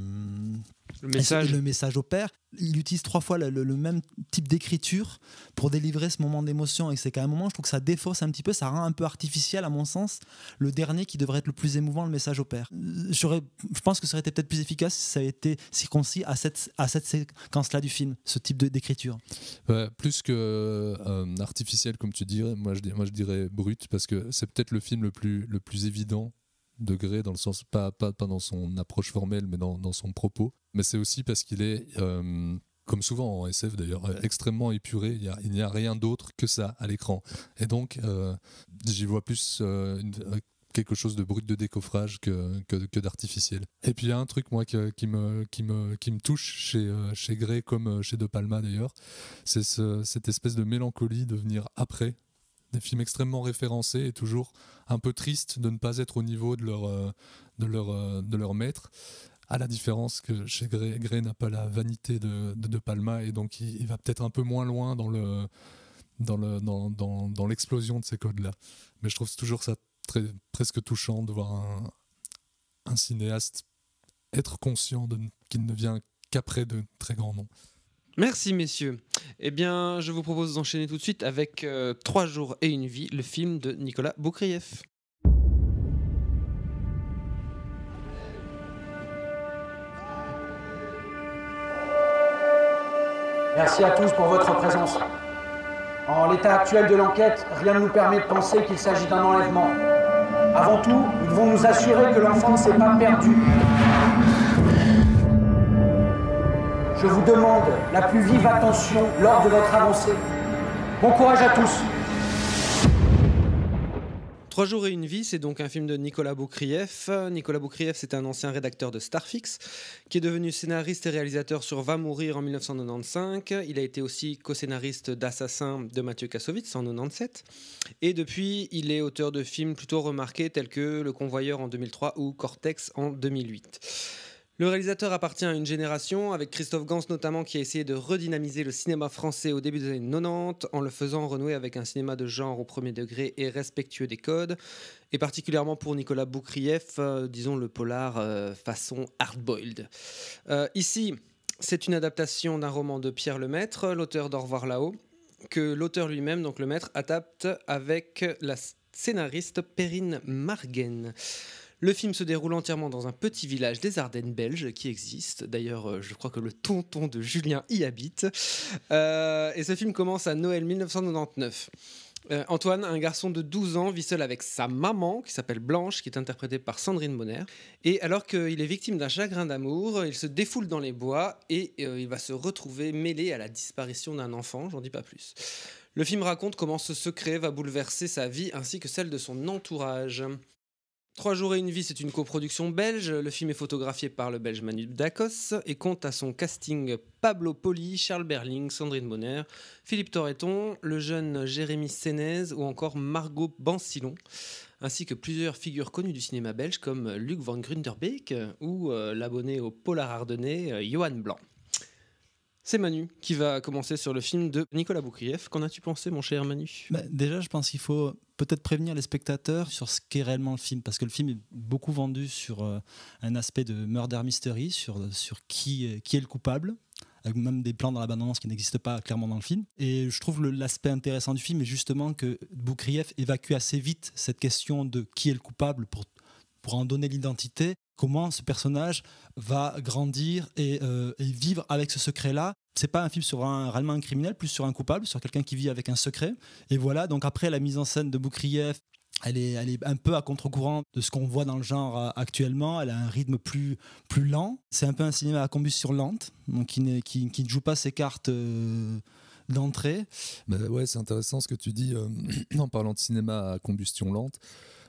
message au père. Il utilise 3 fois le même type d'écriture pour délivrer ce moment d'émotion, et c'est qu'à un moment je trouve que ça défausse un petit peu, ça rend un peu artificiel à mon sens le dernier qui devrait être le plus émouvant, le message au père. Je pense que ça aurait été peut-être plus efficace si ça avait été circoncis à cette séquence-là du film, ce type d'écriture. Plus que artificiel comme tu dirais, moi je dirais brut, parce que c'est peut-être le film le plus évident de Gray, dans le sens pas dans son approche formelle, mais dans son propos. Mais c'est aussi parce qu'il est, comme souvent en SF d'ailleurs, extrêmement épuré. Il n'y a rien d'autre que ça à l'écran. Et donc j'y vois plus quelque chose de brut de décoffrage que d'artificiel. Et puis il y a un truc moi qui me touche chez Gray, comme chez De Palma d'ailleurs, c'est cette espèce de mélancolie de venir après des films extrêmement référencés et toujours un peu tristes de ne pas être au niveau de leur maître, à la différence que chez Gray n'a pas la vanité de Palma, et donc il va peut-être un peu moins loin dans l'explosion de ces codes-là. Mais je trouve toujours ça presque touchant de voir un cinéaste être conscient qu'il ne vient qu'après de très grands noms. Merci messieurs. Eh bien, je vous propose d'enchaîner tout de suite avec 3 jours et une vie, le film de Nicolas Boukrieff. Merci à tous pour votre présence. En l'état actuel de l'enquête, rien ne nous permet de penser qu'il s'agit d'un enlèvement. Avant tout, nous devons nous assurer que l'enfant ne s'est pas perdu. Je vous demande la plus vive attention lors de votre avancée. Bon courage à tous. 3 jours et une vie, c'est donc un film de Nicolas Boukrieff. Nicolas Boukrieff, c'est un ancien rédacteur de Starfix qui est devenu scénariste et réalisateur sur Va mourir en 1995. Il a été aussi co-scénariste d'Assassin de Mathieu Kassovitz en 1997. Et depuis, il est auteur de films plutôt remarqués tels que Le Convoyeur en 2003 ou Cortex en 2008. Le réalisateur appartient à une génération, avec Christophe Gans notamment, qui a essayé de redynamiser le cinéma français au début des années 90, en le faisant renouer avec un cinéma de genre au premier degré et respectueux des codes, et particulièrement pour Nicolas Boukrieff, disons le polar façon hard-boiled. Ici, c'est une adaptation d'un roman de Pierre Lemaître, l'auteur d'Au revoir là-haut, que l'auteur lui-même, donc Lemaître, adapte avec la scénariste Perrine Margen. Le film se déroule entièrement dans un petit village des Ardennes belges qui existe. D'ailleurs, je crois que le tonton de Julien y habite. Et ce film commence à Noël 1999. Antoine, un garçon de 12 ans, vit seul avec sa maman, qui s'appelle Blanche, qui est interprétée par Sandrine Bonner. Et alors qu'il est victime d'un chagrin d'amour, il se défoule dans les bois et il va se retrouver mêlé à la disparition d'un enfant, j'en dis pas plus. Le film raconte comment ce secret va bouleverser sa vie ainsi que celle de son entourage. 3 jours et une vie, c'est une coproduction belge. Le film est photographié par le belge Manu Dacos et compte à son casting Pablo Poli, Charles Berling, Sandrine Bonner, Philippe Torreton, le jeune Jérémy Sénez ou encore Margot Bancillon, ainsi que plusieurs figures connues du cinéma belge comme Luc van Grunderbeek ou l'abonné au polar ardennais Johan Blanc. C'est Manu qui va commencer sur le film de Nicolas Boukrieff. Qu'en as-tu pensé, mon cher Manu ? Déjà, je pense qu'il faut peut-être prévenir les spectateurs sur ce qu'est réellement le film, parce que le film est beaucoup vendu sur un aspect de murder mystery, sur qui est le coupable, avec même des plans dans la bande-annonce qui n'existent pas clairement dans le film. Et je trouve l'aspect intéressant du film est justement que Boukrieff évacue assez vite cette question de qui est le coupable pour en donner l'identité, comment ce personnage va grandir et vivre avec ce secret-là. C'est pas un film sur réellement un criminel, plus sur un coupable, sur quelqu'un qui vit avec un secret. Et voilà, donc après la mise en scène de Boukrieff, elle est un peu à contre-courant de ce qu'on voit dans le genre actuellement. Elle a un rythme plus lent. C'est un peu un cinéma à combustion lente, donc qui ne joue pas ses cartes d'entrée. Ouais, c'est intéressant ce que tu dis en parlant de cinéma à combustion lente.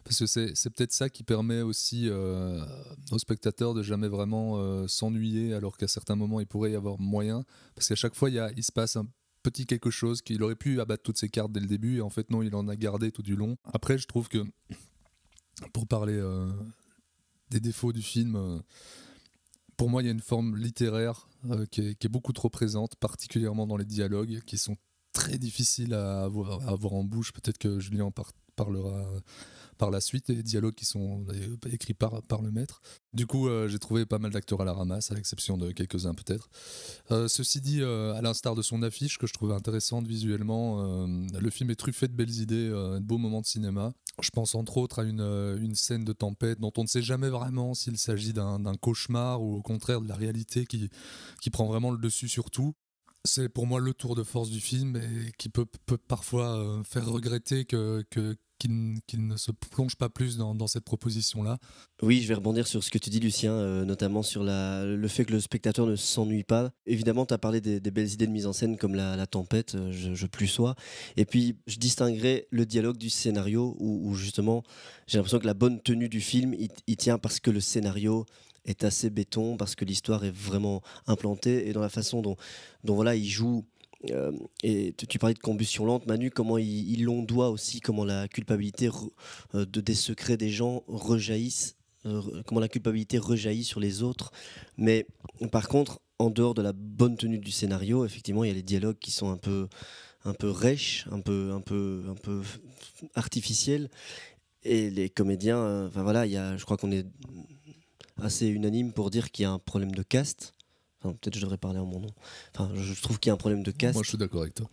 Parce que c'est peut-être ça qui permet aussi aux spectateurs de jamais vraiment s'ennuyer, alors qu'à certains moments il pourrait y avoir moyen, parce qu'à chaque fois il se passe un petit quelque chose qu'il aurait pu abattre toutes ses cartes dès le début, et en fait non, il en a gardé tout du long. Après, je trouve que pour parler des défauts du film, pour moi il y a une forme littéraire qui est beaucoup trop présente, particulièrement dans les dialogues qui sont très difficiles à avoir en bouche. Peut-être que Julien en parlera par la suite, les dialogues qui sont écrits par le maître. Du coup, j'ai trouvé pas mal d'acteurs à la ramasse, à l'exception de quelques-uns peut-être. Ceci dit, à l'instar de son affiche, que je trouvais intéressante visuellement, le film est truffé de belles idées, de beaux moments de cinéma. Je pense entre autres à une scène de tempête dont on ne sait jamais vraiment s'il s'agit d'un cauchemar ou au contraire de la réalité qui prend vraiment le dessus sur tout. C'est pour moi le tour de force du film et qui peut parfois faire regretter qu'il ne se plonge pas plus dans cette proposition-là. Oui, je vais rebondir sur ce que tu dis, Lucien, notamment sur le fait que le spectateur ne s'ennuie pas. Évidemment, tu as parlé des belles idées de mise en scène comme la tempête, je plus sois. Et puis, je distinguerai le dialogue du scénario où justement, j'ai l'impression que la bonne tenue du film, il tient parce que le scénario est assez béton, parce que l'histoire est vraiment implantée et dans la façon dont voilà, il joue. Et tu parlais de combustion lente, Manu, comment il l'ondoie aussi, comment la culpabilité des secrets des gens rejaillissent, comment la culpabilité rejaillit sur les autres. Mais par contre, en dehors de la bonne tenue du scénario, effectivement, il y a les dialogues qui sont un peu rêches, un peu artificiels, et les comédiens, enfin voilà, je crois qu'on est assez unanime pour dire qu'il y a un problème de caste. Enfin, peut-être je devrais parler en mon nom. Enfin, je trouve qu'il y a un problème de caste. Moi, je suis d'accord avec toi.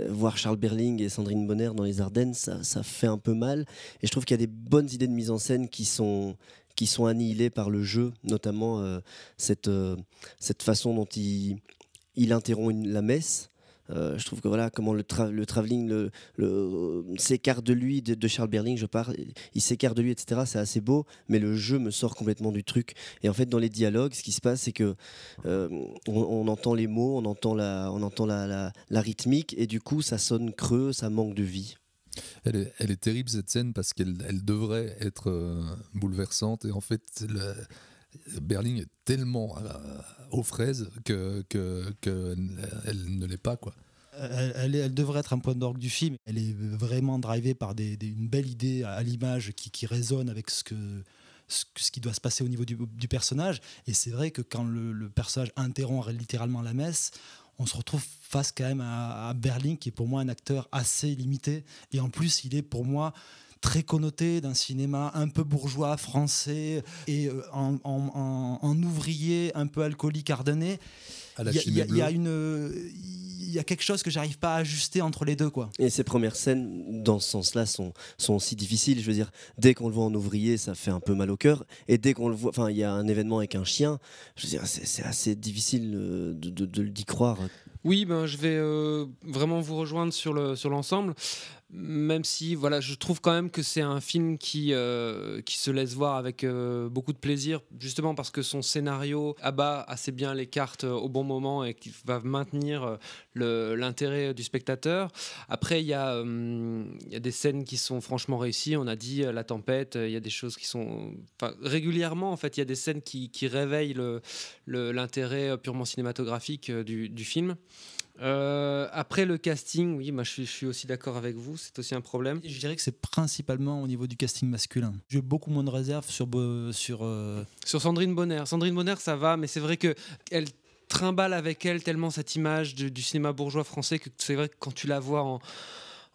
Voir Charles Berling et Sandrine Bonner dans les Ardennes, ça fait un peu mal. Et je trouve qu'il y a des bonnes idées de mise en scène qui sont annihilées par le jeu, notamment cette façon dont il interrompt la messe. Je trouve que voilà comment le travelling s'écarte de lui, de Charles Berling, il s'écarte de lui, etc. C'est assez beau, mais le jeu me sort complètement du truc. Et en fait, dans les dialogues, ce qui se passe, c'est que on entend les mots, on entend la rythmique, et du coup, ça sonne creux, ça manque de vie. Elle est terrible cette scène parce qu'elle devrait être bouleversante, et en fait Berling est tellement aux fraises qu'elle ne l'est pas, quoi. Elle devrait être un point d'orgue du film. Elle est vraiment drivée par une belle idée à l'image qui résonne avec ce ce qui doit se passer au niveau du personnage. Et c'est vrai que quand le personnage interrompt littéralement la messe, on se retrouve face quand même à Berling, qui est pour moi un acteur assez limité. Et en plus, il est pour moi très connoté d'un cinéma un peu bourgeois, français, et en ouvrier un peu alcoolique ardennais. Il y a quelque chose que j'arrive pas à ajuster entre les deux, quoi. Et ces premières scènes, dans ce sens-là, sont aussi difficiles. Je veux dire, dès qu'on le voit en ouvrier, ça fait un peu mal au cœur. Et dès qu'on le voit, enfin, il y a un événement avec un chien, je veux dire, c'est assez difficile d'y croire. Oui, je vais vraiment vous rejoindre sur l'ensemble. Même si voilà, je trouve quand même que c'est un film qui se laisse voir avec beaucoup de plaisir, justement parce que son scénario abat assez bien les cartes au bon moment et qui va maintenir l'intérêt du spectateur. Après, il y a des scènes qui sont franchement réussies. On a dit la tempête, il y a des choses qui sont... régulièrement, en fait, il y a des scènes qui réveillent l'intérêt purement cinématographique du film. Après le casting, oui, je suis aussi d'accord avec vous, c'est aussi un problème. Je dirais que c'est principalement au niveau du casting masculin. J'ai beaucoup moins de réserves sur Sandrine Bonner. Sandrine Bonner, ça va, mais c'est vrai qu'elle trimballe avec elle tellement cette image du cinéma bourgeois français que c'est vrai que quand tu la vois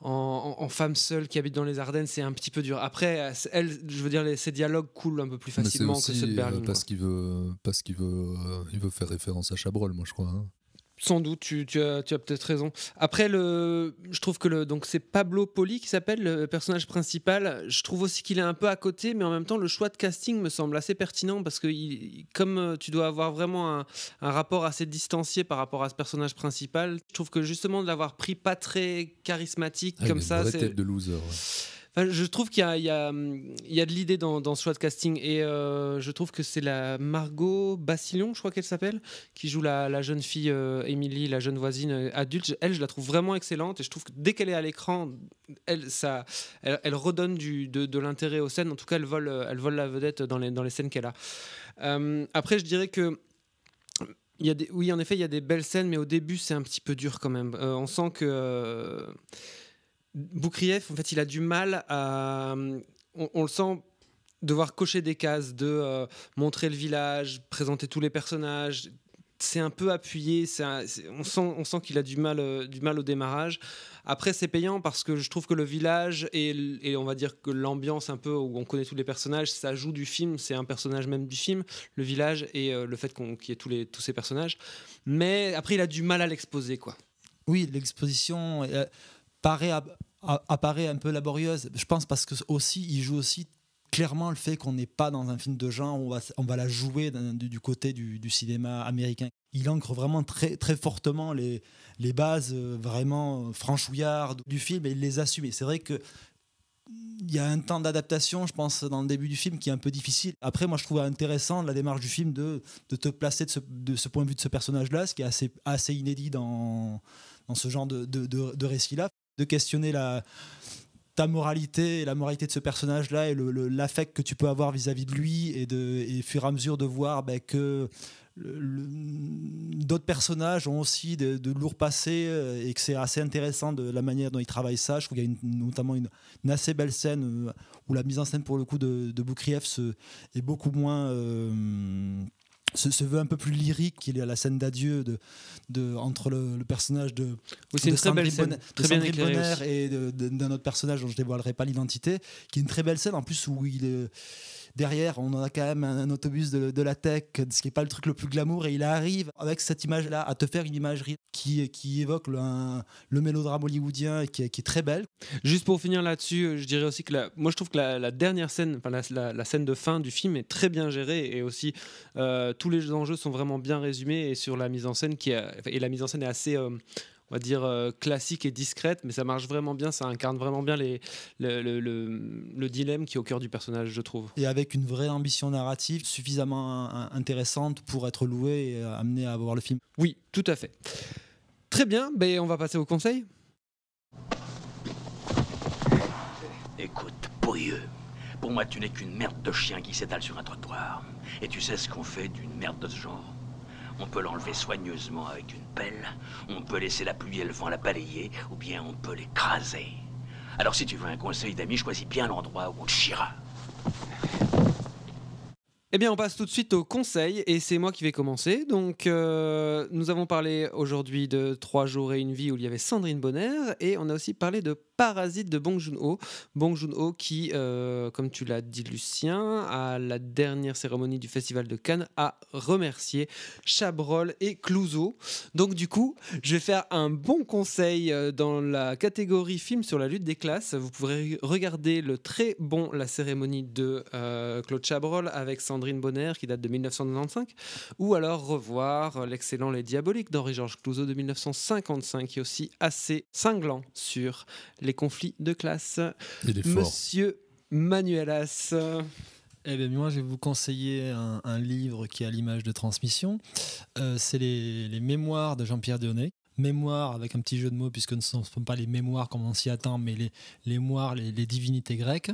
en femme seule qui habite dans les Ardennes, c'est un petit peu dur. Après, elle, je veux dire, ses dialogues coulent un peu plus facilement que ceux de Berling. Parce qu'il veut faire référence à Chabrol, moi je crois. Hein. Sans doute, tu as peut-être raison. Après, je trouve que donc c'est Pablo Poli qui s'appelle le personnage principal. Je trouve aussi qu'il est un peu à côté, mais en même temps, le choix de casting me semble assez pertinent parce que comme tu dois avoir vraiment un rapport assez distancié par rapport à ce personnage principal, je trouve que justement de l'avoir pris pas très charismatique comme il a ça, une vraie tête de loser. Ouais. Enfin, je trouve qu'il y a de l'idée dans ce choix de casting et je trouve que c'est la Margot Bassillon, je crois qu'elle s'appelle, qui joue la jeune fille Émilie, la jeune voisine adulte. Elle, je la trouve vraiment excellente et je trouve que dès qu'elle est à l'écran, elle redonne de l'intérêt aux scènes. En tout cas, elle vole la vedette dans les scènes qu'elle a. Après, je dirais que oui, en effet, il y a des belles scènes, mais au début, c'est un petit peu dur quand même. On sent que Boukrieff, en fait, il a du mal à... On le sent devoir cocher des cases, de montrer le village, présenter tous les personnages. C'est un peu appuyé, on sent qu'il a du mal au démarrage. Après, c'est payant parce que je trouve que le village et on va dire que l'ambiance un peu où on connaît tous les personnages, ça joue du film, c'est un personnage même du film, le village et le fait qu'il y ait tous ces personnages. Mais après, il a du mal à l'exposer, quoi. Oui, l'exposition apparaît un peu laborieuse, je pense, parce que il joue aussi clairement le fait qu'on n'est pas dans un film de genre, on va la jouer du côté du cinéma américain. Il ancre vraiment très, très fortement les bases vraiment franchouillardes du film et il les assume. Et c'est vrai que il y a un temps d'adaptation, je pense, dans le début du film qui est un peu difficile. Après, moi, je trouve intéressant la démarche du film de te placer de ce point de vue de ce personnage-là, ce qui est assez inédit dans ce genre de récit-là, de questionner ta moralité et la moralité de ce personnage-là et l'affect que tu peux avoir vis-à-vis de lui et au fur et à mesure de voir que d'autres personnages ont aussi de lourds passés et que c'est assez intéressant de la manière dont ils travaillent ça. Je trouve qu'il y a notamment une assez belle scène où la mise en scène pour le coup de Boukrieff est beaucoup moins... se veut un peu plus lyrique, qu'il y a la scène d'adieu entre le personnage de Sandrine Bonner et d'un autre personnage dont je ne dévoilerai pas l'identité, qui est une très belle scène en plus où derrière on en a quand même un autobus de la tech, ce qui n'est pas le truc le plus glamour, et il arrive avec cette image là à te faire une imagerie qui évoque le mélodrame hollywoodien qui est très belle. Juste pour finir là-dessus, je dirais aussi que moi je trouve que la dernière scène, la scène de fin du film est très bien gérée et aussi tous les enjeux sont vraiment bien résumés et sur la mise en scène et la mise en scène est assez on va dire classique et discrète, mais ça marche vraiment bien, ça incarne vraiment bien le dilemme qui est au cœur du personnage, je trouve. Et avec une vraie ambition narrative suffisamment intéressante pour être louée et amenée à voir le film. Oui, tout à fait. Très bien, on va passer au conseil. Écoute, pourrieux, pour moi tu n'es qu'une merde de chien qui s'étale sur un trottoir. Et tu sais ce qu'on fait d'une merde de ce genre? On peut l'enlever soigneusement avec une pelle, on peut laisser la pluie et le vent la balayer, ou bien on peut l'écraser. Alors si tu veux un conseil d'ami, choisis bien l'endroit où on te chiera. Eh bien, on passe tout de suite au conseil et c'est moi qui vais commencer. Donc, nous avons parlé aujourd'hui de 3 jours et une vie où il y avait Sandrine Bonner et on a aussi parlé de Parasite de Bong Joon-ho. Bong Joon-ho qui, comme tu l'as dit Lucien, à la dernière cérémonie du Festival de Cannes a remercié Chabrol et Clouzot. Donc, du coup, je vais faire un bon conseil dans la catégorie film sur la lutte des classes. Vous pourrez regarder le très bon La cérémonie de Claude Chabrol avec Sandrine Bonner qui date de 1995 ou alors revoir l'excellent Les Diaboliques d'Henri-Georges Clouzot de 1955 qui est aussi assez cinglant sur les conflits de classe. Il est fort. Monsieur Manuelas. Eh bien, moi, je vais vous conseiller un livre qui est à l'image de Transmission. C'est les mémoires de Jean-Pierre Dionnet. Mémoires avec un petit jeu de mots puisque ce ne sont pas les mémoires comme on s'y attend mais les mémoires, les divinités grecques.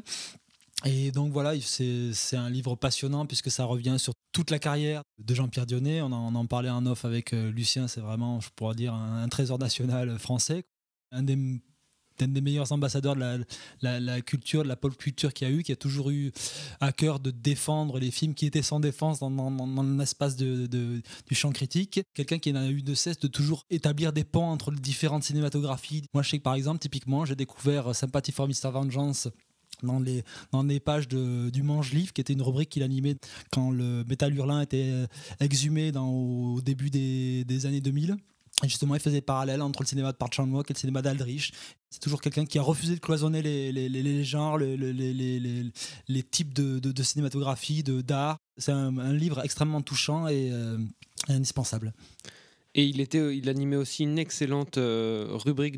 Et donc voilà, c'est un livre passionnant puisque ça revient sur toute la carrière de Jean-Pierre Dionnet. On en parlait en off avec Lucien, c'est vraiment, je pourrais dire, un trésor national français. Un des meilleurs ambassadeurs de la culture, de la pop culture qu'il y a eu, qui a toujours eu à cœur de défendre les films qui étaient sans défense dans l'espace du champ critique. Quelqu'un qui n'a eu de cesse de toujours établir des ponts entre les différentes cinématographies. Moi, je sais que par exemple, typiquement, j'ai découvert Sympathy for Mr. Vengeance dans les pages du Mange Livre, qui était une rubrique qu'il animait quand le métal hurlant était exhumé au début des années 2000. Et justement, il faisait parallèle entre le cinéma de Park Chan-wook et le cinéma d'Aldrich. C'est toujours quelqu'un qui a refusé de cloisonner les genres, les types de cinématographie, d'art. C'est un livre extrêmement touchant et indispensable. Et il animait aussi une excellente rubrique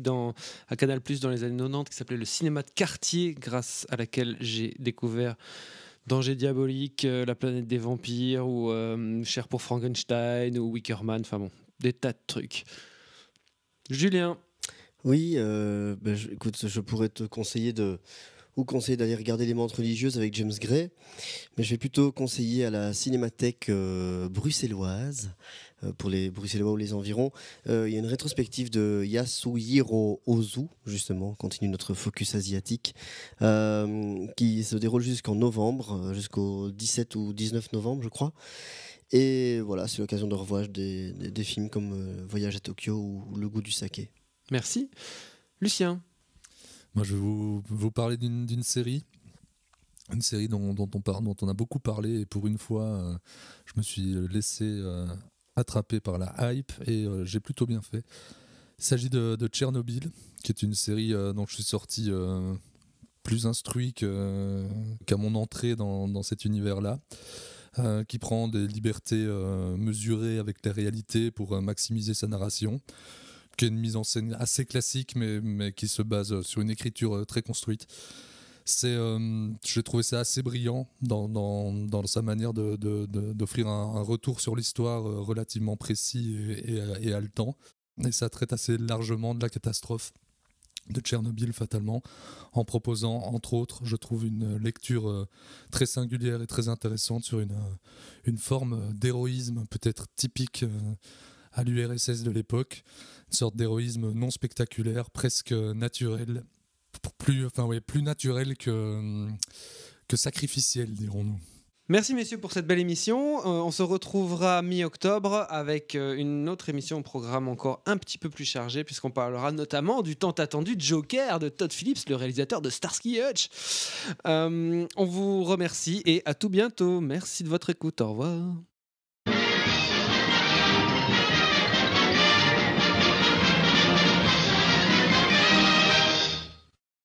à Canal+ dans les années 90 qui s'appelait le cinéma de quartier, grâce à laquelle j'ai découvert Danger diabolique, La planète des vampires ou Cher pour Frankenstein ou Wickerman, enfin bon, des tas de trucs. Julien. Oui, écoute, je pourrais te conseiller d'aller regarder Les Mentes religieuses avec James Gray, mais je vais plutôt conseiller à la Cinémathèque bruxelloise, pour les Bruxellois ou les environs. Il y a une rétrospective de Yasuhiro Ozu, justement, on continue notre focus asiatique, qui se déroule jusqu'en novembre, jusqu'au 17 ou 19 novembre, je crois. Et voilà, c'est l'occasion de revoir des films comme Voyage à Tokyo ou Le goût du saké. Merci. Lucien. Moi, je vais vous parler d'une série. Une série dont on a beaucoup parlé et pour une fois, je me suis laissé attraper par la hype et j'ai plutôt bien fait. Il s'agit de Tchernobyl, qui est une série dont je suis sorti plus instruit qu'à mon entrée dans cet univers-là. Qui prend des libertés mesurées avec la réalité pour maximiser sa narration, qui est une mise en scène assez classique mais qui se base sur une écriture très construite. J'ai trouvé ça assez brillant dans sa manière d'offrir un retour sur l'histoire relativement précis et haletant, et ça traite assez largement de la catastrophe de Tchernobyl fatalement, en proposant entre autres, je trouve, une lecture très singulière et très intéressante sur une forme d'héroïsme peut-être typique à l'URSS de l'époque, une sorte d'héroïsme non spectaculaire, presque naturel, plus naturel que sacrificiel, dirons-nous. Merci messieurs pour cette belle émission. On se retrouvera mi-octobre avec une autre émission au programme encore un petit peu plus chargé puisqu'on parlera notamment du tant attendu Joker de Todd Phillips, le réalisateur de Starsky et Hutch. On vous remercie et à tout bientôt. Merci de votre écoute. Au revoir.